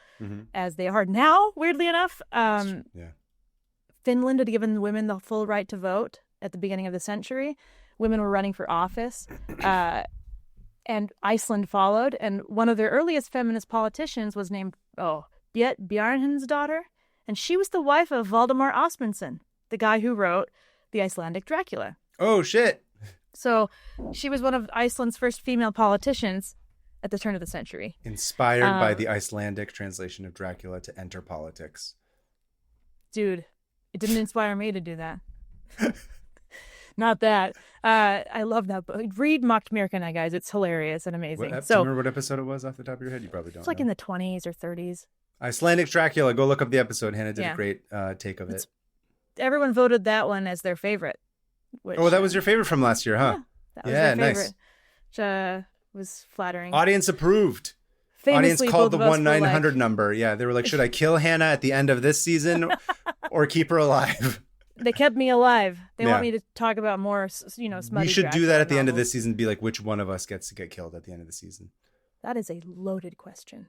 as they are now, weirdly enough. Finland had given women the full right to vote at the beginning of the century. Women were running for office, and Iceland followed. And one of their earliest feminist politicians was named Beat Bjarne's daughter, and she was the wife of Valdemar Asmundsson, the guy who wrote the Icelandic Dracula. Oh, shit. So she was one of Iceland's first female politicians, at the turn of the century. Inspired by the Icelandic translation of Dracula to enter politics. Dude, it didn't inspire me to do that. Not that. I love that book. Read Mocked Mirkana, guys. It's hilarious and amazing. Do you remember what episode it was off the top of your head? You probably don't. It's like in the 20s or 30s. Icelandic Dracula. Go look up the episode. Hannah did a great take of it. Everyone voted that one as their favorite. Which, that was your favorite from last year, huh? Yeah, that was their favorite. Nice. Which was flattering. Audience approved. Famously, Audience called the both of us 1-900 number. Yeah, they were like, should I kill Hannah at the end of this season or keep her alive? They kept me alive. They want me to talk about more, smutty. We should do that at the end of novels. this season. Be like, which one of us gets to get killed at the end of the season? That is a loaded question.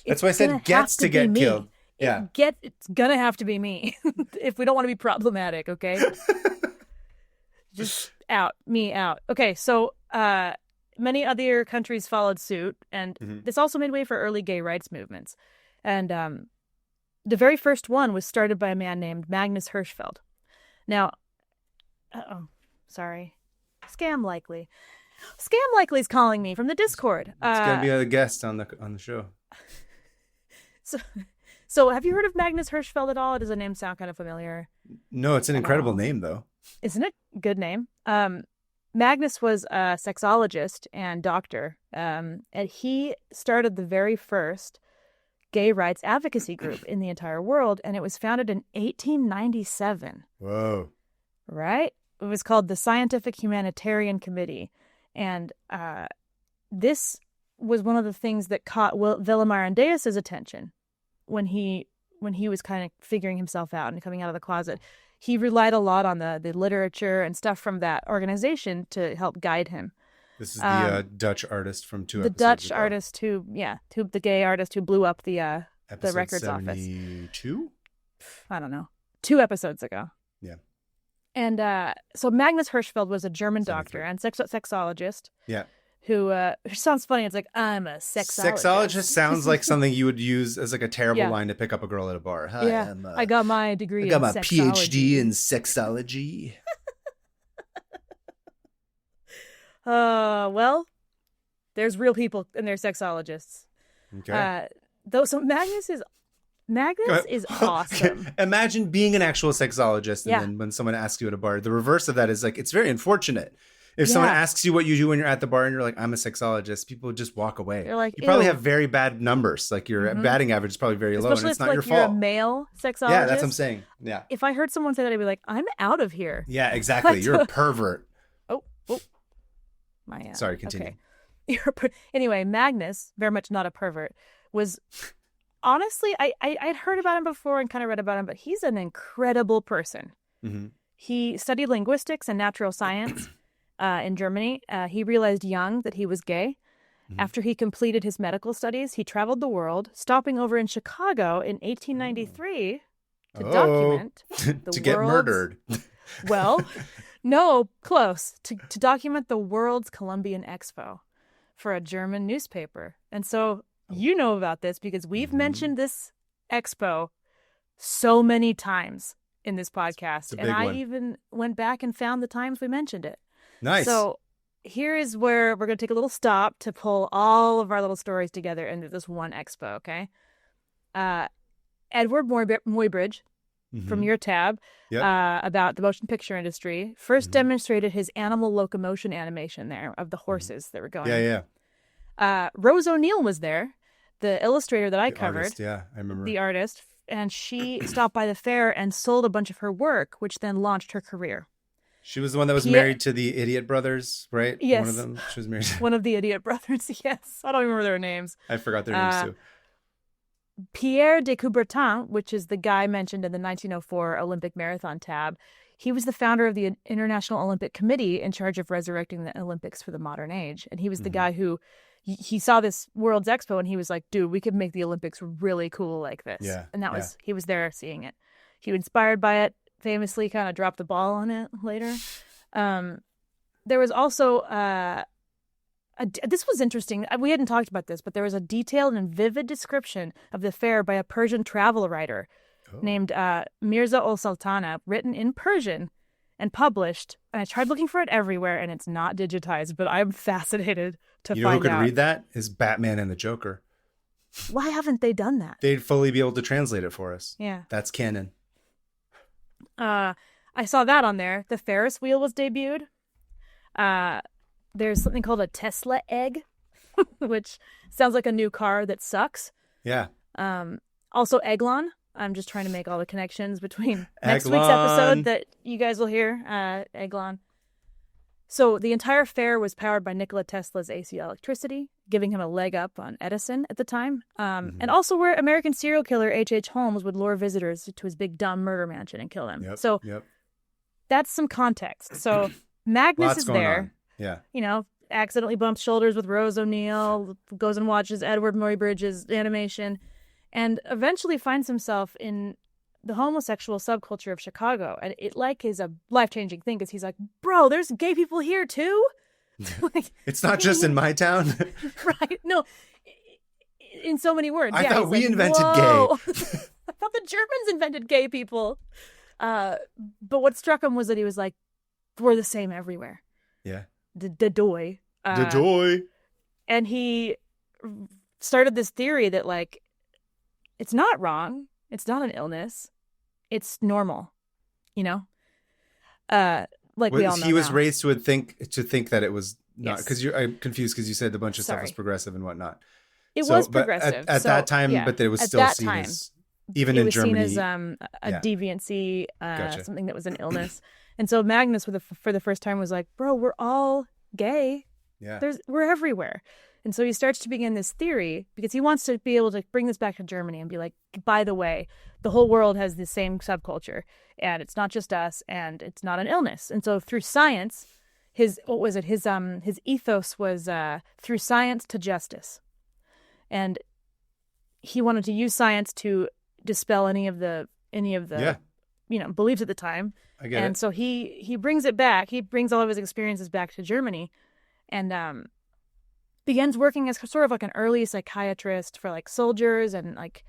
That's why I said gets to get killed. Yeah, it's gonna have to be me if we don't want to be problematic. Okay, just me out. Okay, so many other countries followed suit, and this also made way for early gay rights movements. And the very first one was started by a man named Magnus Hirschfeld. Now, sorry, Scam Likely's calling me from the Discord. It's gonna be a guest on the show. So have you heard of Magnus Hirschfeld at all? Does the name sound kind of familiar? No, it's an incredible name, though. Isn't it? Good name. Magnus was a sexologist and doctor, and he started the very first gay rights advocacy group in the entire world, and it was founded in 1897. Whoa. Right? It was called the Scientific Humanitarian Committee, and this was one of the things that caught Willem Arendeus's attention when he was kind of figuring himself out and coming out of the closet. He relied a lot on the literature and stuff from that organization to help guide him. This is the Dutch artist from two episodes ago. The Dutch artist the gay artist who blew up the records 72? office. I don't know. 2 episodes ago. Yeah. And so Magnus Hirschfeld was a German 73. doctor and sexologist. Yeah. Who sounds funny. It's like, I'm a sexologist. Sexologist sounds like something you would use as like a terrible line to pick up a girl at a bar. Hi, I got my degree I got in my sexology. PhD in sexology. Well, there's real people and there's sexologists. Okay. So Magnus is awesome. Okay. Imagine being an actual sexologist and then when someone asks you at a bar, the reverse of that is like, it's very unfortunate. If someone asks you what you do when you're at the bar and you're like, I'm a sexologist, people just walk away. They're like, you probably have very bad numbers. Like your batting average is probably very low, and it's not your fault. You're a male sexologist. Yeah, that's what I'm saying. Yeah. If I heard someone say that, I'd be like, I'm out of here. Yeah, exactly. You're a pervert. Oh. Sorry, continue. Okay. Anyway, Magnus, very much not a pervert, was honestly, I'd heard about him before and kind of read about him, but he's an incredible person. Mm-hmm. He studied linguistics and natural science. In Germany. He realized young that he was gay. Mm-hmm. After he completed his medical studies, he traveled the world, stopping over in Chicago in 1893 to document the to get murdered. Well, no, close. To document the world's Columbian Expo for a German newspaper. And so you know about this because we've mentioned this expo so many times in this podcast. And I even went back and found the times we mentioned it. Nice. So here is where we're going to take a little stop to pull all of our little stories together into this one expo, okay? Edward Muybridge from your tab about the motion picture industry first demonstrated his animal locomotion animation there of the horses that were going. Yeah. Rose O'Neill was there, the illustrator that I covered. Artist, I remember. The artist. And she stopped by the fair and sold a bunch of her work, which then launched her career. She was the one that was married to the Idiot Brothers, right? Yes. One of them. She was married to... One of the Idiot Brothers, yes. I don't remember their names. I forgot their names, too. Pierre de Coubertin, which is the guy mentioned in the 1904 Olympic Marathon tab, he was the founder of the International Olympic Committee in charge of resurrecting the Olympics for the modern age. And he was the guy who, he saw this World's Expo and he was like, dude, we could make the Olympics really cool like this. Yeah. And that was, he was there seeing it. He was inspired by it. Famously kind of dropped the ball on it later. There was also, this was interesting. We hadn't talked about this, but there was a detailed and vivid description of the fair by a Persian travel writer named Mirza ul Sultana, written in Persian. and published. And I tried looking for it everywhere, and it's not digitized, but I'm fascinated to You know find who could out. read that? Is Batman and the Joker. Why haven't they done that? They'd fully be able to translate it for us. Yeah. That's canon. I saw that on there. The Ferris wheel was debuted. There's something called a Tesla egg, which sounds like a new car that sucks. Yeah. Also Eglon. I'm just trying to make all the connections between next week's episode that you guys will hear. Eglon. So the entire fair was powered by Nikola Tesla's AC electricity, giving him a leg up on Edison at the time. And also where American serial killer H.H. Holmes would lure visitors to his big dumb murder mansion and kill them. So that's some context. So Magnus is there. On. Yeah. You know, accidentally bumps shoulders with Rose O'Neill, goes and watches Edward Muybridge's animation, and eventually finds himself in the homosexual subculture of Chicago. And it is a life-changing thing because he's like, bro, there's gay people here too? Like, it's not just in my town. Right. No, in so many words. I thought we invented whoa. gay. I thought the Germans invented gay people. But what struck him was that he was like, we're the same everywhere. Yeah. The doy. The doy. And he started this theory that, like, it's not wrong. It's not an illness. It's normal, you know? Like we all know he was now. raised to think that it was not, because I'm confused because you said a bunch of stuff was progressive and whatnot. It was progressive. At that time, yeah. but it was at still seen time, as, even in Germany. It was seen as a deviancy, Gotcha. something that was an illness. And so Magnus, for the first time, was like, bro, we're all gay. Yeah. We're everywhere. And so he starts to begin this theory because he wants to be able to bring this back to Germany and be like, by the way, the whole world has the same subculture and it's not just us and it's not an illness. And so through science, his ethos was through science to justice. And he wanted to use science to dispel any of the beliefs at the time. I get it. So he brings it back. He brings all of his experiences back to Germany and begins working as sort of like an early psychiatrist for like soldiers and like,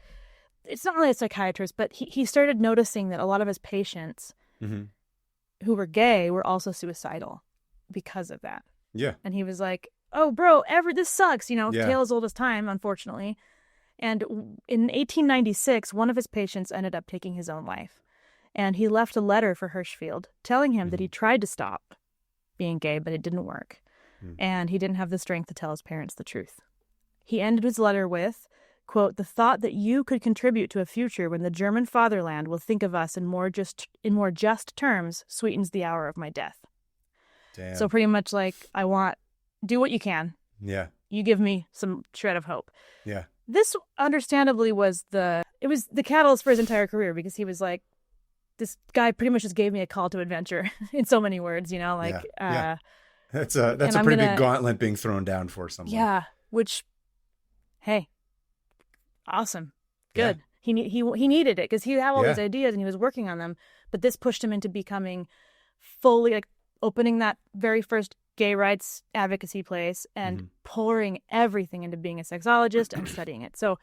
it's not really a psychiatrist, but he started noticing that a lot of his patients who were gay were also suicidal because of that. Yeah. And he was like, oh, bro, this sucks, tale as old as time, unfortunately. And in 1896, one of his patients ended up taking his own life. And he left a letter for Hirschfeld telling him that he tried to stop being gay, but it didn't work. And he didn't have the strength to tell his parents the truth. He ended his letter with, quote, the thought that you could contribute to a future when the German fatherland will think of us in more just terms sweetens the hour of my death. Damn. So pretty much like, do what you can. Yeah. You give me some shred of hope. Yeah. This understandably was the catalyst for his entire career because he was like, this guy pretty much just gave me a call to adventure in so many words, That's a pretty big gauntlet being thrown down for someone. Yeah, which, hey, awesome, good. Yeah. He needed it because he had all these ideas and he was working on them, but this pushed him into becoming fully like opening that very first gay rights advocacy place and pouring everything into being a sexologist and studying it. So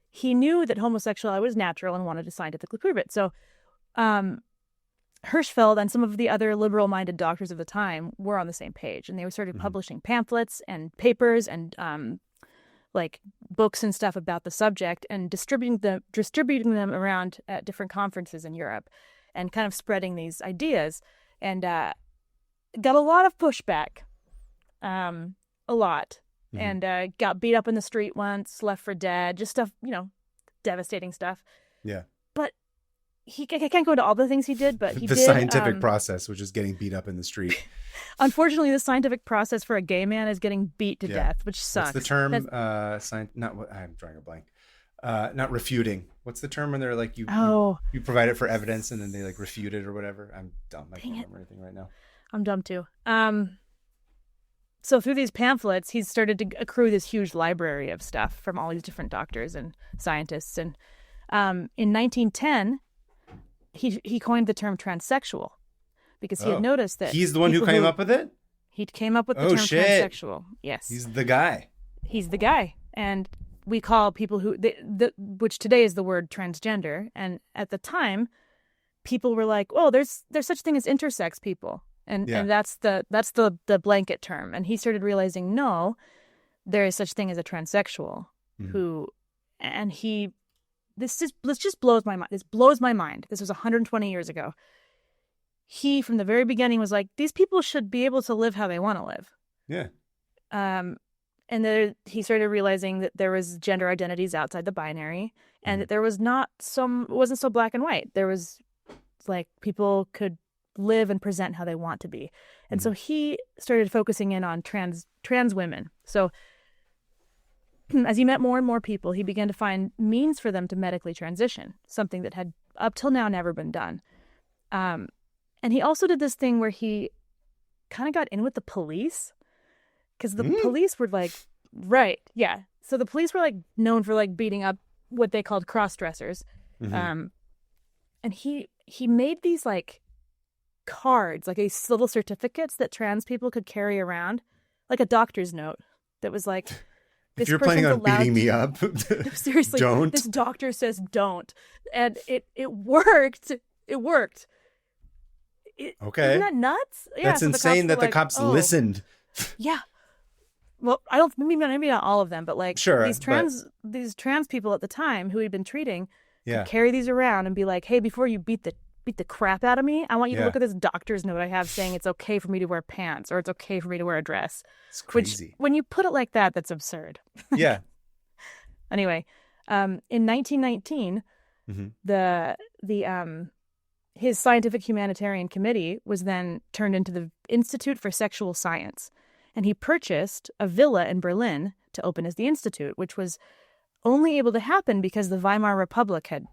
he knew that homosexuality was natural and wanted to scientifically prove it. So Hirschfeld and some of the other liberal-minded doctors of the time were on the same page, and they started publishing pamphlets and papers and like books and stuff about the subject and distributing them around at different conferences in Europe and kind of spreading these ideas, and got a lot of pushback, a lot, and got beat up in the street once, left for dead, just stuff, devastating stuff. Yeah. But I can't go into all the things he did, but he did. The scientific process, which is getting beat up in the street. Unfortunately, the scientific process for a gay man is getting beat to death, which sucks. What's the term? I'm drawing a blank. Not refuting. What's the term when they're like you provide it for evidence and then they like refute it or whatever? I'm dumb. I can't remember anything right now. I'm dumb too. So through these pamphlets, he's started to accrue this huge library of stuff from all these different doctors and scientists. And in 1910, he coined the term transsexual because he had noticed that he's the one who came up with it. He came up with the term transsexual. Yes, he's the guy. He's the guy, and we call people which today is the word transgender, and at the time, people were like, oh, there's such thing as intersex people. And that's the blanket term. And he started realizing, no, there is such thing as a transsexual this just blows my mind. This blows my mind. This was 120 years ago. He, from the very beginning, was like, these people should be able to live how they want to live. Yeah. And then he started realizing that there was gender identities outside the binary, and that there was it wasn't so black and white. There was like people could live and present how they want to be. And so he started focusing in on trans women. So as he met more and more people, he began to find means for them to medically transition, something that had up till now never been done. And he also did this thing where he kind of got in with the police, because the police were like, right, yeah. So the police were like known for like beating up what they called cross-dressers. And he made these like cards, like these little certificates that trans people could carry around, like a doctor's note that was like, if you're planning on beating me up, seriously, don't. This doctor says don't. And it worked. It worked. Okay. Isn't that nuts? Yeah, that's so insane that the like, cops listened. Yeah. Well, I don't, maybe not all of them, but like these trans people at the time who he'd been treating could carry these around and be like, hey, before you beat the crap out of me, I want you to look at this doctor's note I have saying it's okay for me to wear pants, or it's okay for me to wear a dress. It's crazy. Which, when you put it like that, that's absurd. Yeah. Anyway, in 1919, his Scientific Humanitarian Committee was then turned into the Institute for Sexual Science, and he purchased a villa in Berlin to open as the Institute, which was only able to happen because the Weimar Republic had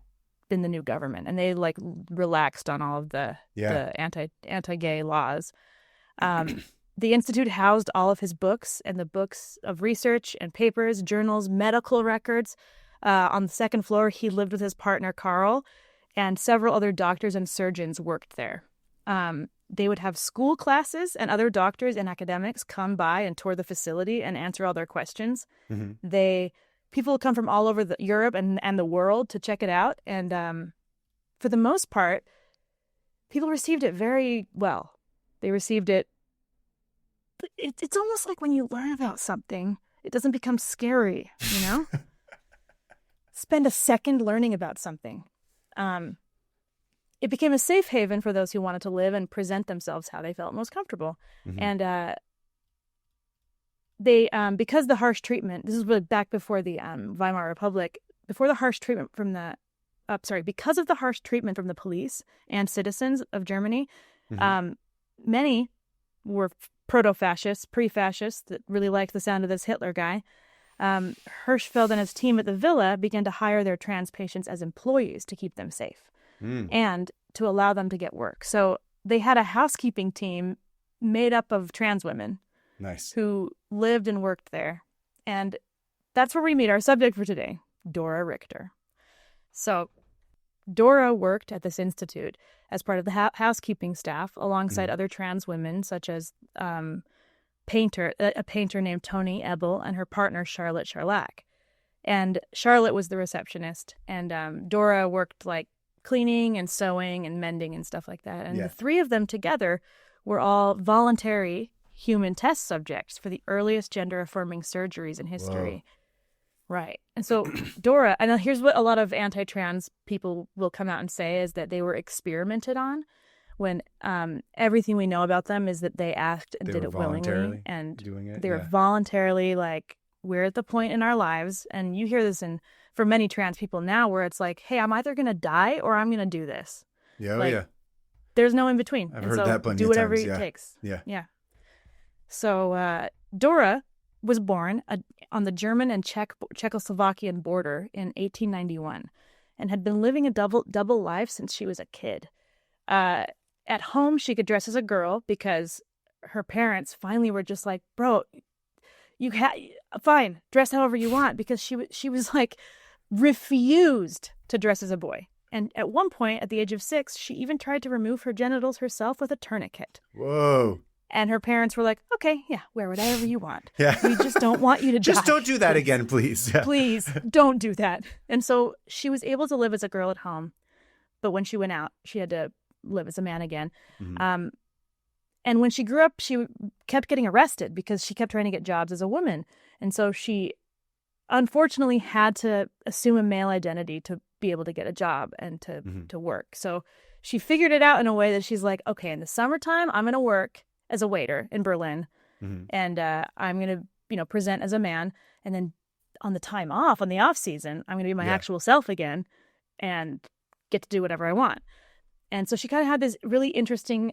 been the new government, and they like relaxed on all of the anti-gay laws. The Institute housed all of his books and the books of research and papers, journals, medical records. On the second floor, he lived with his partner, Carl, and several other doctors and surgeons worked there. They would have school classes, and other doctors and academics come by and tour the facility and answer all their questions. People would come from all over Europe and the world to check it out. And for the most part, people received it very well. They received it. It's almost like when you learn about something, it doesn't become scary, you know? Spend a second learning about something. It became a safe haven for those who wanted to live and present themselves how they felt most comfortable. And they, because the harsh treatment, this is really back before the Weimar Republic, because of the harsh treatment from the police and citizens of Germany, many were proto-fascists, pre-fascists that really liked the sound of this Hitler guy. Hirschfeld and his team at the villa began to hire their trans patients as employees to keep them safe and to allow them to get work. So they had a housekeeping team made up of trans women. Nice. Who lived and worked there. And that's where we meet our subject for today, Dora Richter. So Dora worked at this institute as part of the housekeeping staff alongside other trans women, such as a painter named Toni Ebel and her partner, Charlotte Charlack. And Charlotte was the receptionist, and Dora worked like cleaning and sewing and mending and stuff like that. And the three of them together were all voluntary human test subjects for the earliest gender-affirming surgeries in history. Whoa. Right. And so Dora, and here's what a lot of anti-trans people will come out and say, is that they were experimented on, when everything we know about them is that they asked and did it willingly. And they were voluntarily like, we're at the point in our lives, and you hear this for many trans people now, where it's like, hey, I'm either going to die or I'm going to do this. There's no in between. I've heard that plenty do of whatever times. it takes. Yeah. So Dora was born on the German and Czechoslovakian border in 1891 and had been living a double life since she was a kid. At home, she could dress as a girl because her parents finally were just like, bro, fine, dress however you want, because she was like refused to dress as a boy. And at one point, at the age of 6, she even tried to remove her genitals herself with a tourniquet. Whoa. And her parents were like, okay, yeah, wear whatever you want. Yeah. We just don't want you to die. Just don't do that again, please. Yeah. Please, don't do that. And so she was able to live as a girl at home. but when she went out, she had to live as a man again. Mm-hmm. And when she grew up, she kept getting arrested because she kept trying to get jobs as a woman. And so she unfortunately had to assume a male identity to be able to get a job and to work. So she figured it out in a way that she's like, okay, in the summertime, I'm going to work as a waiter in Berlin. Mm-hmm. And I'm going to, present as a man. And then on the time off, on the off season, I'm going to be my actual self again and get to do whatever I want. And so she kind of had this really interesting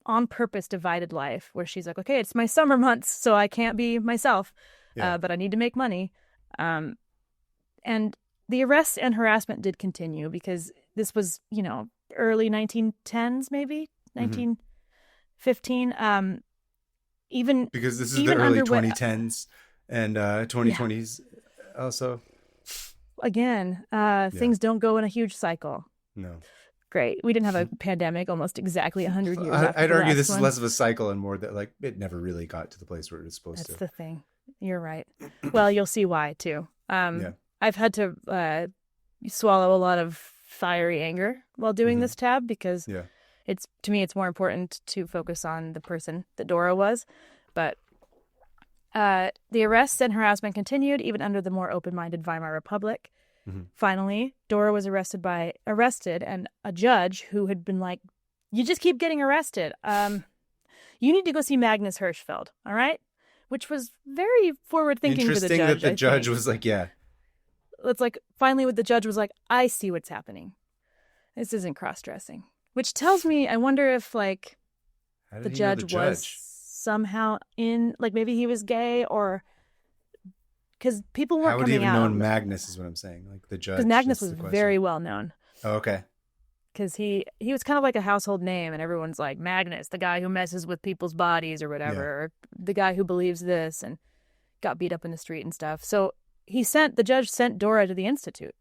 on purpose divided life where she's like, okay, it's my summer months, so I can't be myself, but I need to make money. And the arrests and harassment did continue because this was, early 1910s, maybe 1915. Even because this is even the early 2010s and 2020s also. Again, things don't go in a huge cycle. No. Great. We didn't have a pandemic almost exactly 100 years after I'd argue this one. is less of a cycle and more that like it never really got to the place where it was supposed to. That's the thing. You're right. Well, you'll see why too. I've had to swallow a lot of fiery anger while doing this tab because to me it's more important to focus on the person that Dora was. But the arrests and harassment continued even under the more open-minded Weimar Republic. Finally, Dora was arrested, and a judge who had been like, you just keep getting arrested. You need to go see Magnus Hirschfeld, all right? Which was very forward-thinking for the judge. Interesting that the judge was like, It's like, finally what the judge was like, I see what's happening. This isn't cross-dressing. Which tells me, I wonder if, like, the judge was somehow in, like, maybe he was gay or... Because people weren't coming out. How would he have known Magnus is what I'm saying. Like the judge. Because Magnus was very well known. Oh, okay. Because he was kind of like a household name, and everyone's like, Magnus, the guy who messes with people's bodies or whatever, or the guy who believes this and got beat up in the street and stuff. So the judge sent Dora to the Institute,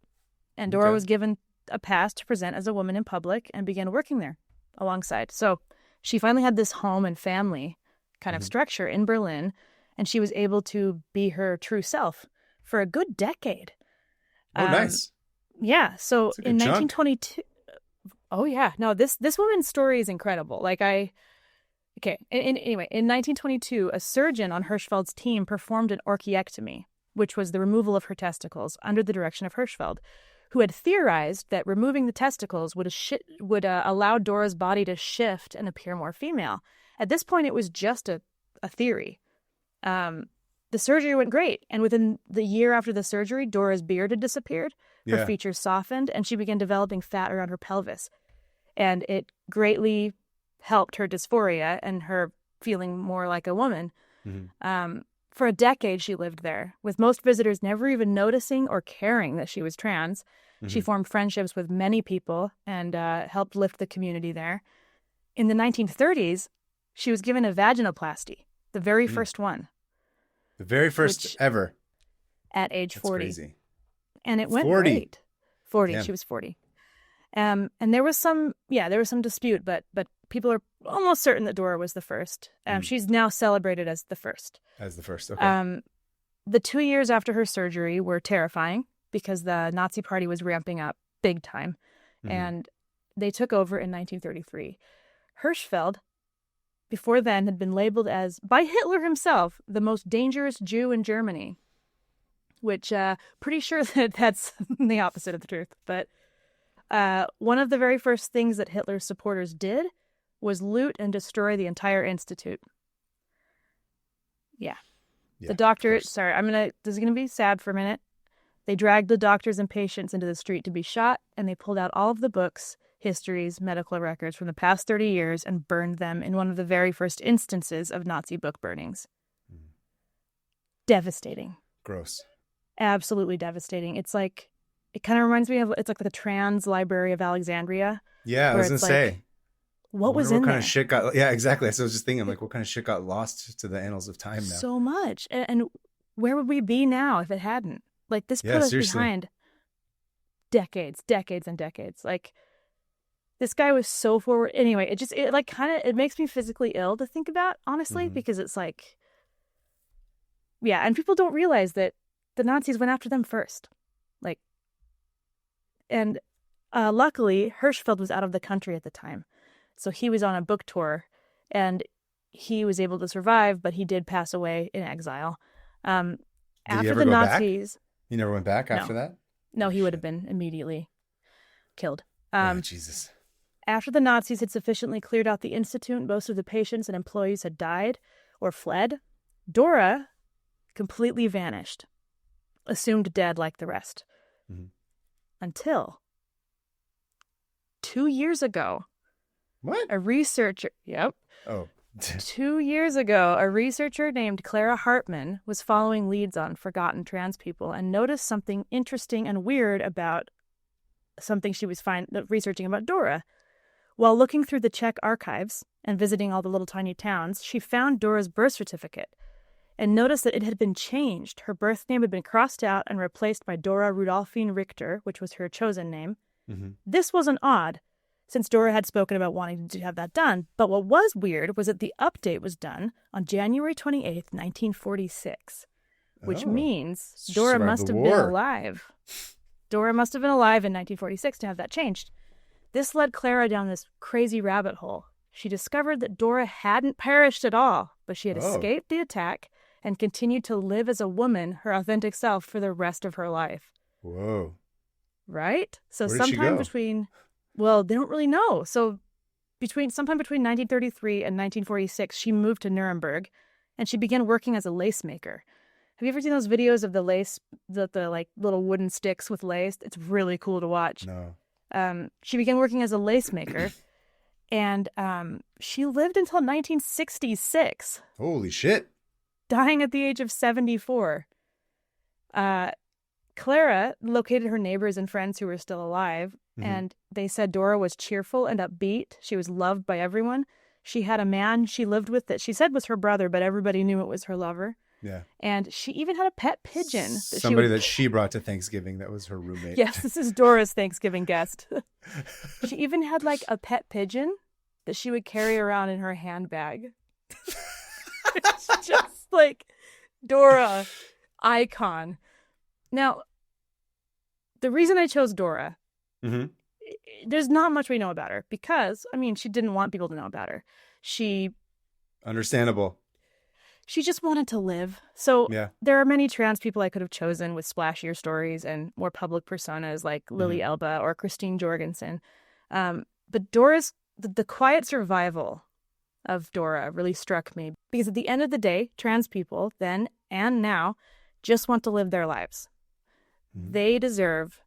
and Dora was given a pass to present as a woman in public and began working there alongside. So she finally had this home and family kind of structure in Berlin, and she was able to be her true self for a good decade. Oh, nice. Yeah. So in 1922... Oh, yeah. No, this woman's story is incredible. Anyway, in 1922, a surgeon on Hirschfeld's team performed an orchiectomy, which was the removal of her testicles under the direction of Hirschfeld, who had theorized that removing the testicles would allow Dora's body to shift and appear more female. At this point, it was just a theory. The surgery went great, and within the year after the surgery, Dora's beard had disappeared, her features softened, and she began developing fat around her pelvis. And it greatly helped her dysphoria and her feeling more like a woman. For a decade, she lived there, with most visitors never even noticing or caring that she was trans. She formed friendships with many people and helped lift the community there. In the 1930s, she was given a vaginoplasty, the very first one. The very first ever. At age 40. That's crazy. And it went 40. great. 40. Damn. She was 40. And there was some dispute, but people are almost certain that Dora was the first. She's now celebrated as the first. As the first, okay. The 2 years after her surgery were terrifying because the Nazi Party was ramping up big time, and they took over in 1933. Hirschfeld, before then, had been labeled as, by Hitler himself, the most dangerous Jew in Germany, which pretty sure that that's the opposite of the truth. But one of the very first things that Hitler's supporters did was loot and destroy the entire institute. Yeah. The doctor, sorry, this is going to be sad for a minute. They dragged the doctors and patients into the street to be shot, and they pulled out all of the books, histories, medical records from the past 30 years and burned them in one of the very first instances of Nazi book burnings. Devastating. Gross. Absolutely devastating. It's like, it kind of reminds me of, it's like the Trans Library of Alexandria. Yeah, I was going to say. What was in there? What kind of shit got... Yeah, exactly. So I was just thinking, like, what kind of shit got lost to the annals of time now? So much. And where would we be now if it hadn't? Like, this put us behind decades and decades. Like, this guy was so forward. Anyway, it makes me physically ill to think about, honestly, because it's like... Yeah, and people don't realize that the Nazis went after them first. Like, and Luckily, Hirschfeld was out of the country at the time. So he was on a book tour, and he was able to survive, but he did pass away in exile. Did he After ever the go Nazis... back? He never went back No. after that? No, he would have Shit. been immediately killed. Oh, Jesus. After the Nazis had sufficiently cleared out the institute, most of the patients and employees had died or fled. Dora completely vanished, assumed dead like the rest. Mhm. Until 2 years ago, What? a researcher... Yep. Oh. 2 years ago, a researcher named Clara Hartman was following leads on forgotten trans people and noticed something interesting and weird about something she was researching about Dora. While looking through the Czech archives and visiting all the little tiny towns, she found Dora's birth certificate and noticed that it had been changed. Her birth name had been crossed out and replaced by Dora Richter, which was her chosen name. Mm-hmm. This wasn't odd, since Dora had spoken about wanting to have that done. But what was weird was that the update was done on January 28th, 1946, which means Dora Survived must the have been war. alive. Dora must have been alive in 1946 to have that changed. This led Clara down this crazy rabbit hole. She discovered that Dora hadn't perished at all, but she had escaped the attack and continued to live as a woman, her authentic self, for the rest of her life. Whoa. Right? So Where did she sometime go? between... Well, they don't really know. So sometime between 1933 and 1946, she moved to Nuremberg, and she began working as a lace maker. Have you ever seen those videos of the lace, the like little wooden sticks with lace? It's really cool to watch. No. She began working as a lace maker, and she lived until 1966, Holy shit. dying at the age of 74. Clara located her neighbors and friends who were still alive, and they said Dora was cheerful and upbeat. She was loved by everyone. She had a man she lived with that she said was her brother, but everybody knew it was her lover. Yeah. And she even had a pet pigeon. Somebody that she brought to Thanksgiving that was her roommate. Yes, this is Dora's Thanksgiving guest. She even had like a pet pigeon that she would carry around in her handbag. It's just like Dora, icon. Now, the reason I chose Dora, there's not much we know about her because, I mean, she didn't want people to know about her. Understandable. She just wanted to live. So Yeah. there are many trans people I could have chosen with splashier stories and more public personas like Lily Elba or Christine Jorgensen. But Dora's, the quiet survival of Dora really struck me because at the end of the day, trans people then and now just want to live their lives. They deserve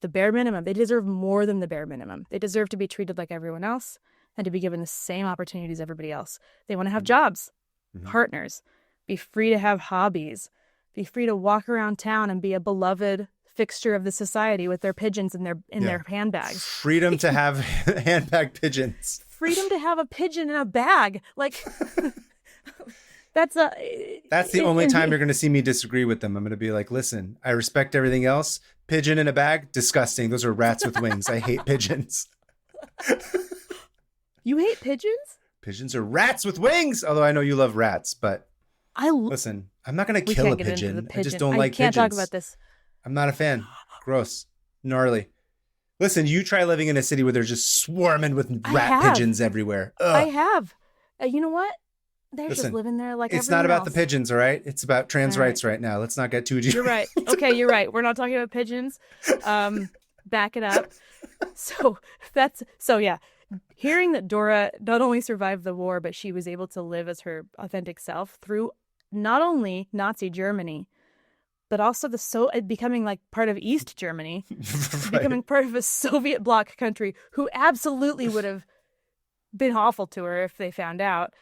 the bare minimum. They deserve more than the bare minimum. They deserve to be treated like everyone else and to be given the same opportunities as everybody else. They want to have jobs, partners, be free to have hobbies, be free to walk around town and be a beloved fixture of the society with their pigeons in their handbags. Freedom to have handbag pigeons. Freedom to have a pigeon in a bag. Like, that's the only time you're going to see me disagree with them. I'm going to be like, listen, I respect everything else. Pigeon in a bag, disgusting. Those are rats with wings. I hate pigeons. You hate pigeons? Pigeons are rats with wings. Although I know you love rats, but listen, I'm not going to kill a pigeon. I just don't like pigeons. I can't talk about this. I'm not a fan. Gross. Gnarly. Listen, you try living in a city where they're just swarming with rat pigeons everywhere. Ugh. I have. You know what? They're Listen, just living there like it's everyone not about else. the pigeons, all right? It's about trans All right. rights right now. Let's not get too deep. You're right. Okay, you're right. We're not talking about pigeons. Back it up. So yeah. Hearing that Dora not only survived the war, but she was able to live as her authentic self through not only Nazi Germany, but also becoming like part of East Germany, becoming part of a Soviet bloc country who absolutely would have been awful to her if they found out.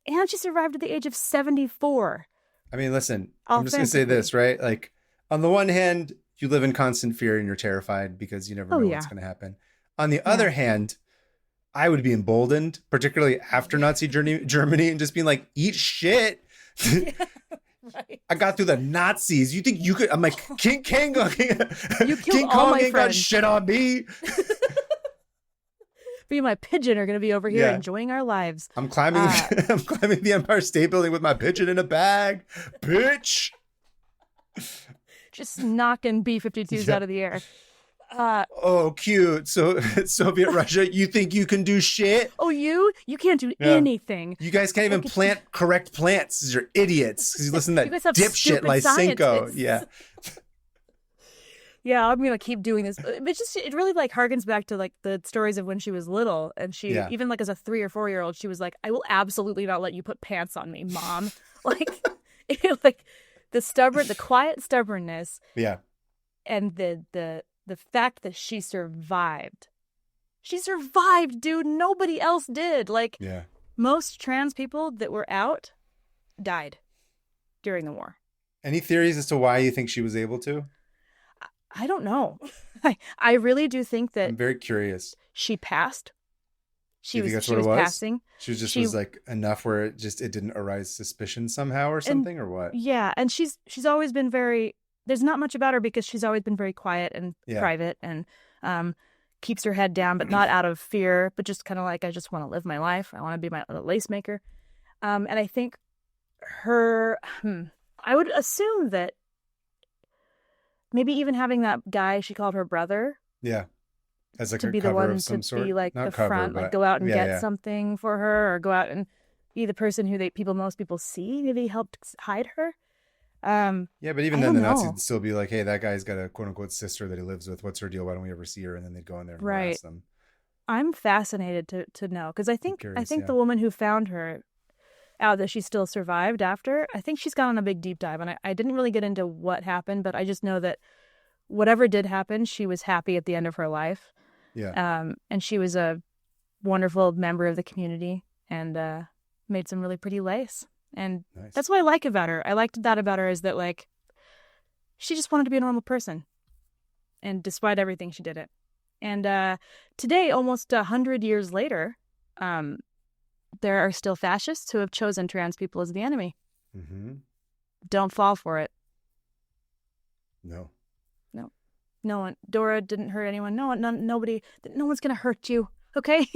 And she survived at the age of 74. I mean, listen, I'm just going to say this, right? Like, on the one hand, you live in constant fear and you're terrified because you never know what's going to happen. On the other hand, I would be emboldened, particularly after Nazi Germany, and just being like, eat shit. Right. I got through the Nazis. You think you could? I'm like, King You killed King all Kong my ain't got friends. shit on me. Me and my pigeon are going to be over here Yeah. enjoying our lives. I'm climbing the Empire State Building with my pigeon in a bag. Bitch. Just knocking B-52s out of the air. Oh, cute. So Soviet Russia, you think you can do shit? Oh, you can't do anything. You guys can't even plant correct plants. You're idiots because you listen to You that guys have dipshit stupid Lysenko. scientists. Yeah. Yeah, I'm gonna keep doing this. It really like harkens back to like the stories of when she was little, and she even like as a 3 or 4 year old, she was like, "I will absolutely not let you put pants on me, mom." Like, like the quiet stubbornness. Yeah. And the fact that she survived. She survived, dude. Nobody else did. Like, most trans people that were out died during the war. Any theories as to why you think she was able to? I don't know. I really do think that I'm very curious. she passed. She was passing. She was like enough where it didn't arise suspicion somehow or something, or what? Yeah, and she's always been very. There's not much about her because she's always been very quiet and private and keeps her head down, but not out of fear, but just kind of like, I just want to live my life. I want to be my lace maker. And I think I would assume that maybe even having that guy she called her brother. Yeah. As like to a be cover the one of some to sort. be like Not the cover, front, but like go out and get something for her, or go out and be the person who most people see. Maybe helped hide her. Yeah, but even then the Nazis would still be like, hey, that guy's got a quote unquote sister that he lives with. What's her deal? Why don't we ever see her? And then they'd go in there and harass them. I'm fascinated to know, because I think the woman who found her out, that she still survived after, I think she's gone on a big deep dive, and I didn't really get into what happened, but I just know that whatever did happen, she was happy at the end of her life. Yeah. And she was a wonderful member of the community and made some really pretty lace. And that's what I like about her. I liked that about her, is that like she just wanted to be a normal person, and despite everything, she did it. And today, almost 100 years later, there are still fascists who have chosen trans people as the enemy. Mm-hmm. Don't fall for it. No. No one. Dora didn't hurt anyone. Nobody. No one's gonna hurt you. Okay.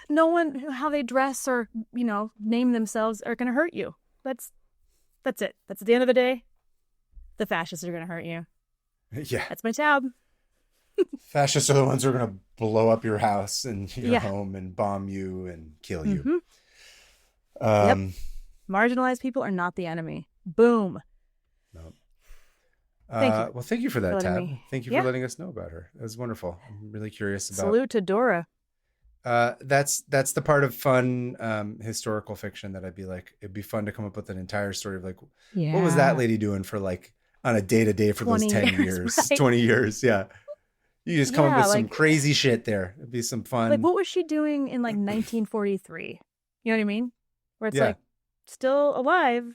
No one. How they dress or name themselves are gonna hurt you. That's it. That's at the end of the day. The fascists are gonna hurt you. Yeah. That's my tab. Fascists are the ones who are gonna blow up your house and your home and bomb you and kill you. Mm-hmm. Marginalized people are not the enemy. Boom. No. Thank you. Well, thank you for that, Tab. Thank you for letting us know about her. That was wonderful. I'm really curious about. Salute to Dora. That's the part of fun historical fiction that I'd be like, it'd be fun to come up with an entire story of like, what was that lady doing for like on a day-to-day for those 10 years, right? 20 years. Yeah. You just come up with some crazy shit there. It'd be some fun. Like, what was she doing in like 1943? You know what I mean? Where it's like still alive.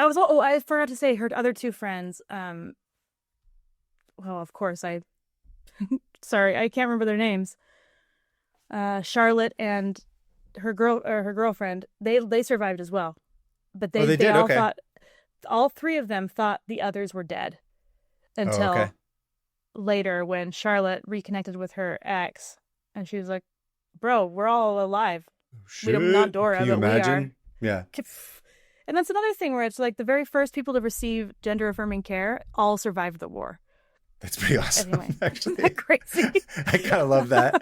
I forgot to say her other two friends. Well, of course sorry, I can't remember their names. Charlotte and her girlfriend, they survived as well. But they all thought, all three of them thought the others were dead until later, when Charlotte reconnected with her ex, and she was like, "Bro, we're all alive. Not Dora, but imagine? We are." Yeah. And that's another thing where it's like the very first people to receive gender-affirming care all survived the war. That's pretty awesome, anyway. Actually. Isn't that crazy? I kind of love that.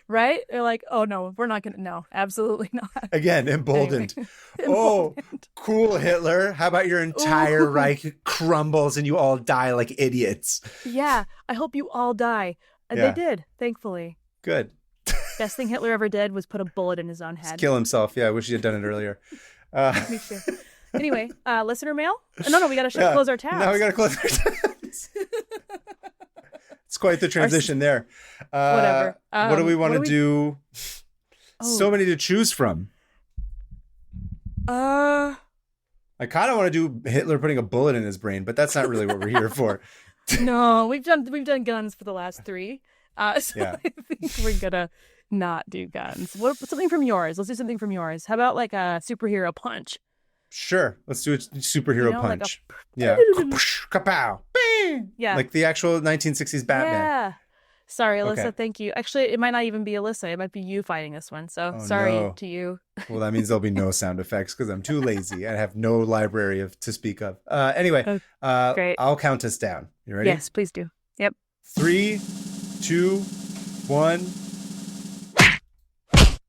Right? They're like, oh, no, we're not going to. No, absolutely not. Again, emboldened. Anyway. Oh, cool, Hitler. How about your entire Reich crumbles and you all die like idiots? Yeah, I hope you all die. And they did, thankfully. Good. Best thing Hitler ever did was put a bullet in his own head. Just kill himself. Yeah, I wish he had done it earlier. Me too. Anyway, listener mail? No, we got to close our tabs. Now we got to close our tabs. It's quite the transition there. Whatever. What do we want to do? So many to choose from. I kind of want to do Hitler putting a bullet in his brain, but that's not really what we're here for. No, we've done guns for the last 3. So I think we're gonna not do guns. Something from yours? Let's do something from yours. How about like a superhero punch? Sure, let's do a superhero punch. Like kapow! Yeah, like the actual 1960s Batman. Yeah, Sorry, Okay. Alyssa. Thank you. Actually, it might not even be Alyssa. It might be you fighting this one. So Oh, sorry no. to you. Well, that means there'll be no sound effects because I'm too lazy. I have no library to speak of. Anyway, Oh, great. I'll count us down. You ready? Yes, please do. Yep. 3, 2, 1.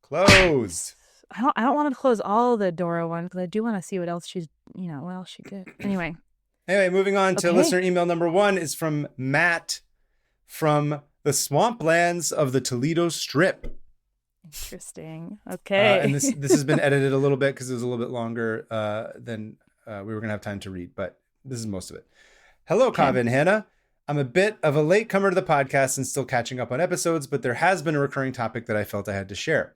Closed. I don't want to close all the Dora ones because I do want to see what else she's, what else she did. Anyway, Moving on to listener email number 1 is from Matt from the swamplands of the Toledo Strip. Interesting. Okay. And this has been edited a little bit because it was a little bit longer than we were going to have time to read, but this is most of it. Hello, Kava and Hannah. I'm a bit of a latecomer to the podcast and still catching up on episodes, but there has been a recurring topic that I felt I had to share.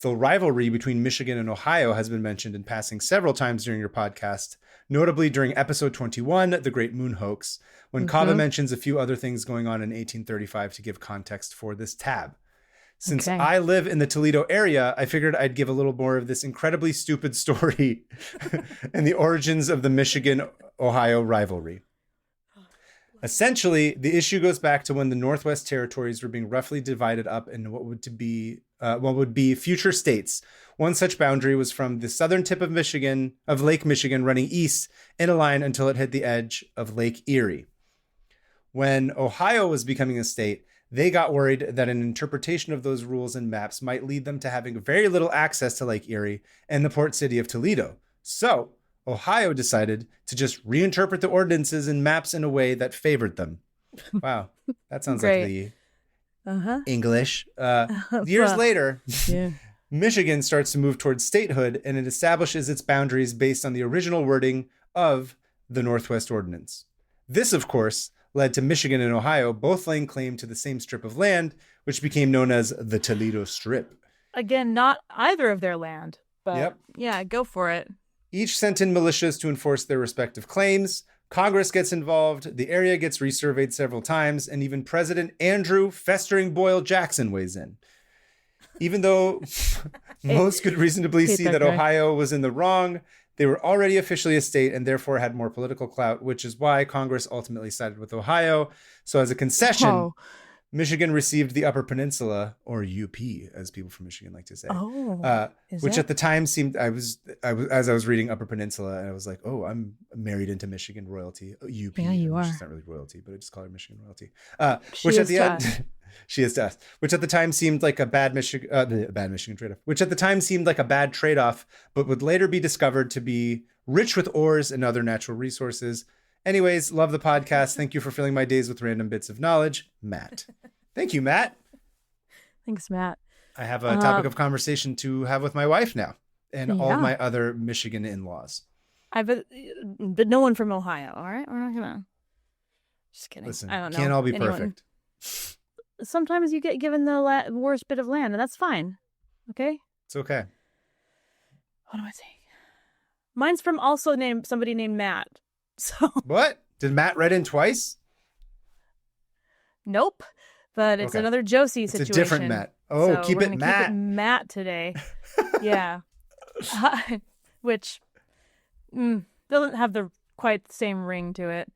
The rivalry between Michigan and Ohio has been mentioned in passing several times during your podcast, notably during episode 21, The Great Moon Hoax, when Kava mentions a few other things going on in 1835 to give context for this tab. Since I live in the Toledo area, I figured I'd give a little more of this incredibly stupid story and the origins of the Michigan-Ohio rivalry. Essentially, the issue goes back to when the Northwest Territories were being roughly divided up into what would be future states. One such boundary was from the southern tip of Lake Michigan, running east in a line until it hit the edge of Lake Erie. When Ohio was becoming a state, they got worried that an interpretation of those rules and maps might lead them to having very little access to Lake Erie and the port city of Toledo. So Ohio decided to just reinterpret the ordinances and maps in a way that favored them. Wow, that sounds like the English. Years later, Michigan starts to move towards statehood, and it establishes its boundaries based on the original wording of the Northwest Ordinance. This, of course, led to Michigan and Ohio both laying claim to the same strip of land, which became known as the Toledo Strip. Again, not either of their land, but yeah, go for it. Each sent in militias to enforce their respective claims. Congress gets involved. The area gets resurveyed several times, and even President Andrew Festering Boyle Jackson weighs in. Even though most could reasonably see that Ohio was in the wrong, they were already officially a state and therefore had more political clout, which is why Congress ultimately sided with Ohio. So as a concession, Michigan received the Upper Peninsula, or UP, as people from Michigan like to say. Which at the time seemed, as I was reading Upper Peninsula, and I was like, oh, I'm married into Michigan royalty. UP. Yeah, you are. She's not really royalty, but I just call her Michigan royalty. Which at the end, she is to us. Which at the time seemed like a bad Michigan trade-off. Which at the time seemed like a bad trade-off, but would later be discovered to be rich with ores and other natural resources. Anyways, love the podcast. Thank you for filling my days with random bits of knowledge. Matt. Thank you, Matt. Thanks, Matt. I have a topic of conversation to have with my wife now and all of my other Michigan in-laws. But no one from Ohio, all right? We're not going to. Just kidding. Listen, I don't know. Can't all be anyone. perfect. Sometimes you get given the worst bit of land, and that's fine. Okay? It's okay. What am I saying? Mine's from somebody named Matt. So what? Did Matt write in twice? Nope. But it's another Josie situation. It's a different Matt. Oh, so keep it Matt. Keep it Matt today. Yeah. Which doesn't have the quite the same ring to it.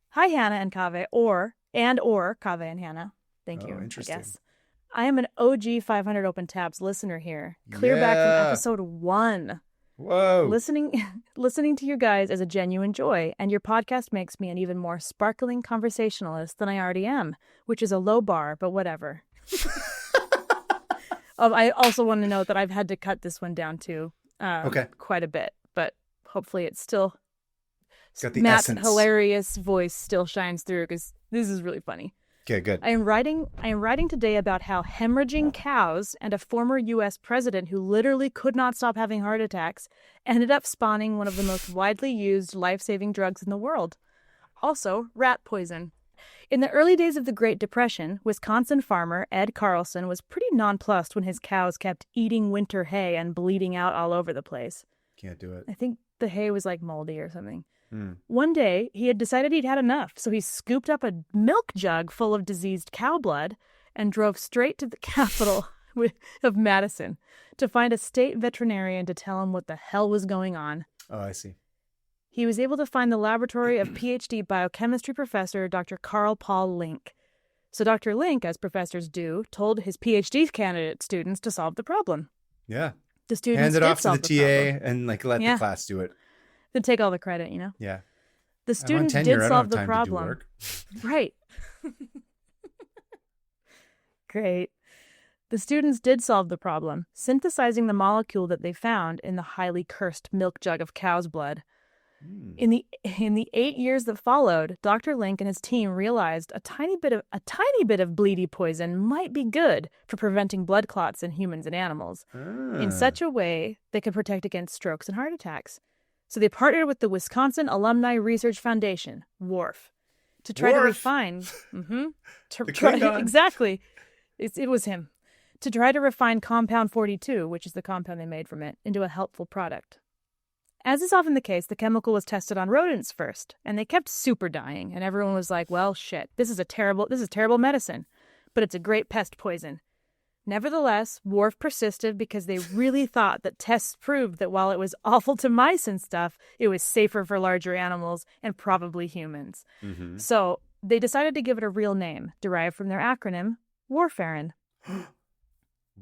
Hi, Hannah and Kave, or Kave and Hannah. Thank you. Interesting. I guess. I am an OG 500 Open Tabs listener here. Clear back from episode 1. Whoa. Listening to you guys is a genuine joy, and your podcast makes me an even more sparkling conversationalist than I already am, which is a low bar, but whatever. I also want to note that I've had to cut this one down too, quite a bit, but hopefully it's still got the Matt's essence. Hilarious voice still shines through because this is really funny. Okay, good. I am writing today about how hemorrhaging cows and a former U.S. president who literally could not stop having heart attacks ended up spawning one of the most widely used life-saving drugs in the world. Also, rat poison. In the early days of the Great Depression, Wisconsin farmer Ed Carlson was pretty nonplussed when his cows kept eating winter hay and bleeding out all over the place. Can't do it. I think the hay was like moldy or something. One day, he had decided he'd had enough, so he scooped up a milk jug full of diseased cow blood and drove straight to the capital of Madison to find a state veterinarian to tell him what the hell was going on. Oh, I see. He was able to find the laboratory of PhD biochemistry professor Dr. Carl Paul Link. So Dr. Link, as professors do, told his PhD candidate students to solve the problem. Yeah. The students hand it did off to the solve TA and like let the class do it. They take all the credit, you know? Yeah. The students did solve the problem. I don't have time to do work. Right. Great. The students did solve the problem, synthesizing the molecule that they found in the highly cursed milk jug of cow's blood. In the 8 years that followed, Dr. Link and his team realized a tiny bit of bleedy poison might be good for preventing blood clots in humans and animals in such a way they could protect against strokes and heart attacks. So they partnered with the Wisconsin Alumni Research Foundation, WARF, to try to refine. Exactly. It was him. To try to refine Compound 42, which is the compound they made from it, into a helpful product. As is often the case, the chemical was tested on rodents first, and they kept super dying, and everyone was like, well, shit, this is terrible medicine, but it's a great pest poison. Nevertheless, WARF persisted because they really thought that tests proved that while it was awful to mice and stuff, it was safer for larger animals and probably humans. Mm-hmm. So they decided to give it a real name, derived from their acronym, Warfarin.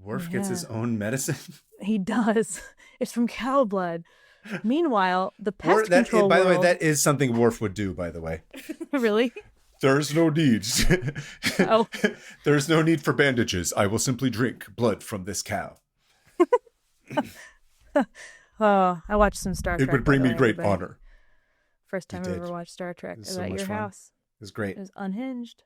Worf gets his own medicine? He does. It's from cow blood. Meanwhile, the pest control by the way, that is something Worf would do, by the way. Really? There's no need. Oh. There's no need for bandages. I will simply drink blood from this cow. Oh, I watched some Star Trek. It would bring me great honor. First time I ever watched Star Trek. It was at your house. It was great. It was unhinged.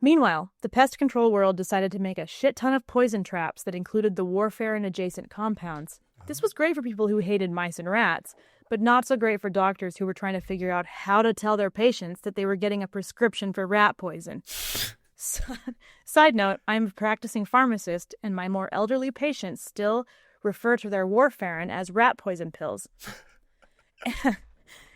Meanwhile, the pest control world decided to make a shit ton of poison traps that included the warfarin adjacent compounds. This was great for people who hated mice and rats, but not so great for doctors who were trying to figure out how to tell their patients that they were getting a prescription for rat poison. Side note, I'm a practicing pharmacist, and my more elderly patients still refer to their warfarin as rat poison pills.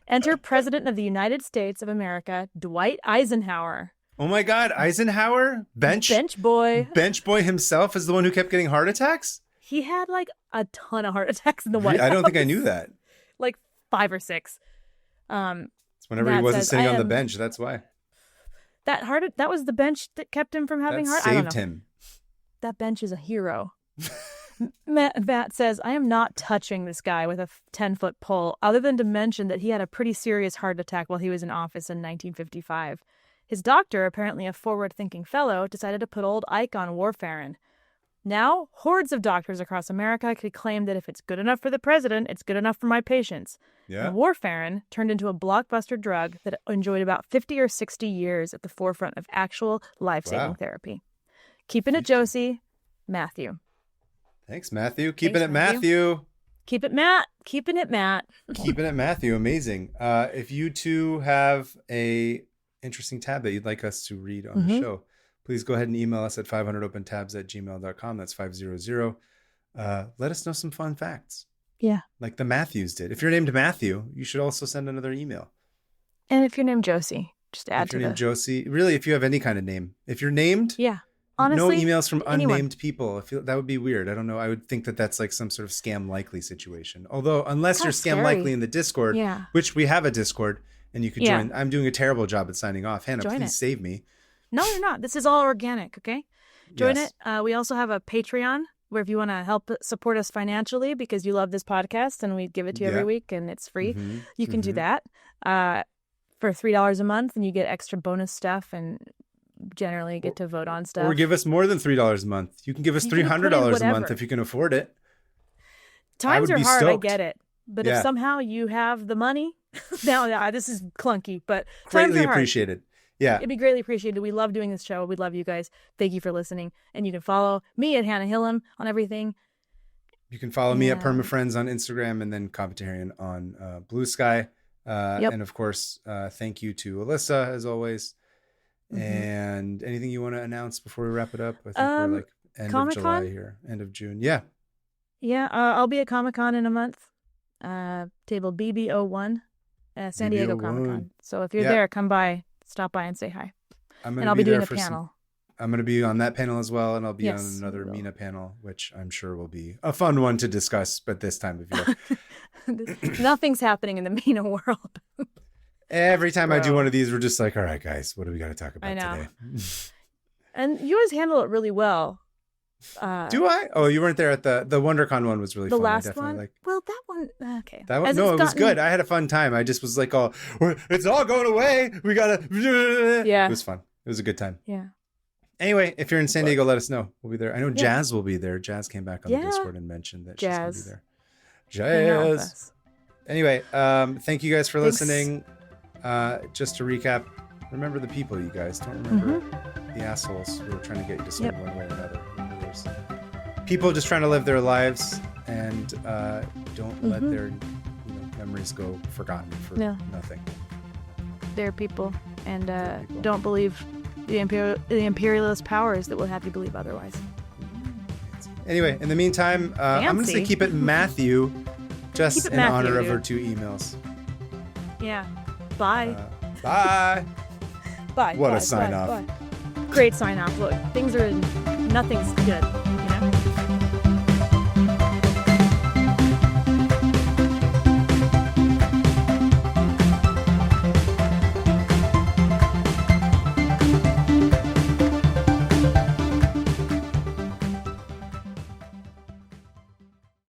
Enter President of the United States of America, Dwight Eisenhower. Oh my God, Eisenhower? Bench boy. Bench boy himself is the one who kept getting heart attacks? He had like a ton of heart attacks in the White House. I don't think I knew that. Like 5 or 6. It's whenever he wasn't sitting on the bench, that's why. That was the bench that kept him from having heart. Saved him. That bench is a hero. Matt says, I am not touching this guy with a 10-foot pole, other than to mention that he had a pretty serious heart attack while he was in office in 1955. His doctor, apparently a forward-thinking fellow, decided to put old Ike on warfarin. Now, hordes of doctors across America could claim that if it's good enough for the president, it's good enough for my patients. Yeah. And warfarin turned into a blockbuster drug that enjoyed about 50 or 60 years at the forefront of actual life-saving therapy. Keeping it Josie, Matthew. Thanks, Matthew. Keeping it Matthew. Keep it Matt. Keeping it Matt. Keeping it Matthew. Amazing. If you two have a interesting tab that you'd like us to read on the show, please go ahead and email us at 500opentabs@gmail.com. That's 500. Let us know some fun facts. Yeah. Like the Matthews did. If you're named Matthew, you should also send another email. And if you're named Josie, just add to it. If you're named Josie, really, if you have any kind of name. If you're named, honestly, no emails from unnamed people. I feel that would be weird. I don't know. I would think that that's like some sort of scam likely situation. Although, unless you're scam likely in the Discord, which we have a Discord, and you could join. I'm doing a terrible job at signing off. Hannah, please save me. No, you're not. This is all organic, okay? Join it. We also have a Patreon where if you want to help support us financially because you love this podcast and we give it to you every week and it's free, you can do that for $3 a month and you get extra bonus stuff and generally get to vote on stuff. Or give us more than $3 a month. You can give us $300 a month if you can afford it. Times are hard, I get it. But if somehow you have the money, now this is clunky, but greatly appreciated. Yeah. It'd be greatly appreciated. We love doing this show. We love you guys. Thank you for listening. And you can follow me at Hannah Hillam on everything. You can follow me at PermaFriends on Instagram and then Competarian on Blue Sky. And of course, thank you to Alyssa as always. And anything you want to announce before we wrap it up? I think we're like end Comic-Con? Of July here, end of June. Yeah. Yeah. I'll be at Comic-Con in a month. Table BB01, San Diego Comic-Con. So if you're there, come by. Stop by and say hi. I'll be doing a panel. I'm going to be on that panel as well, and I'll be on another Mina panel, which I'm sure will be a fun one to discuss, but this time of year. Nothing's happening in the Mina world. Every time I do Bro. one of these, we're just like, all right, guys, what do we got to talk I about know. today? And you always handle it really well. Do I? Oh, you weren't there at the WonderCon one was really The fun. last one? Well, that one, okay. That one. As No, it's it was gotten- good. I had a fun time. I just was like, oh, it's all going away. We gotta. Yeah. It was fun. It was a good time. Yeah. Anyway, if you're in San Diego, let us know. We'll be there. I know Yeah. Jazz will be there. Jazz came back on the Yeah. Discord and mentioned that Jazz. she's gonna be Hang out there. with Jazz. us. Anyway, thank you guys for Thanks. listening. Just to recap, remember the people, you guys. Don't remember the assholes who are trying to get you to swing one way or another. Remember there's people just trying to live their lives and don't let their memories go forgotten for nothing. They're people, and people. don't believe the imperialist powers that will have you believe otherwise. Anyway, in the meantime, I'm going to say keep it Matthew, just Keep it in Matthew, honor of dude. her 2 emails. Yeah. Bye. Bye. Bye. What a Bye, sign bye, off. bye. Great sign off. Look, nothing's good.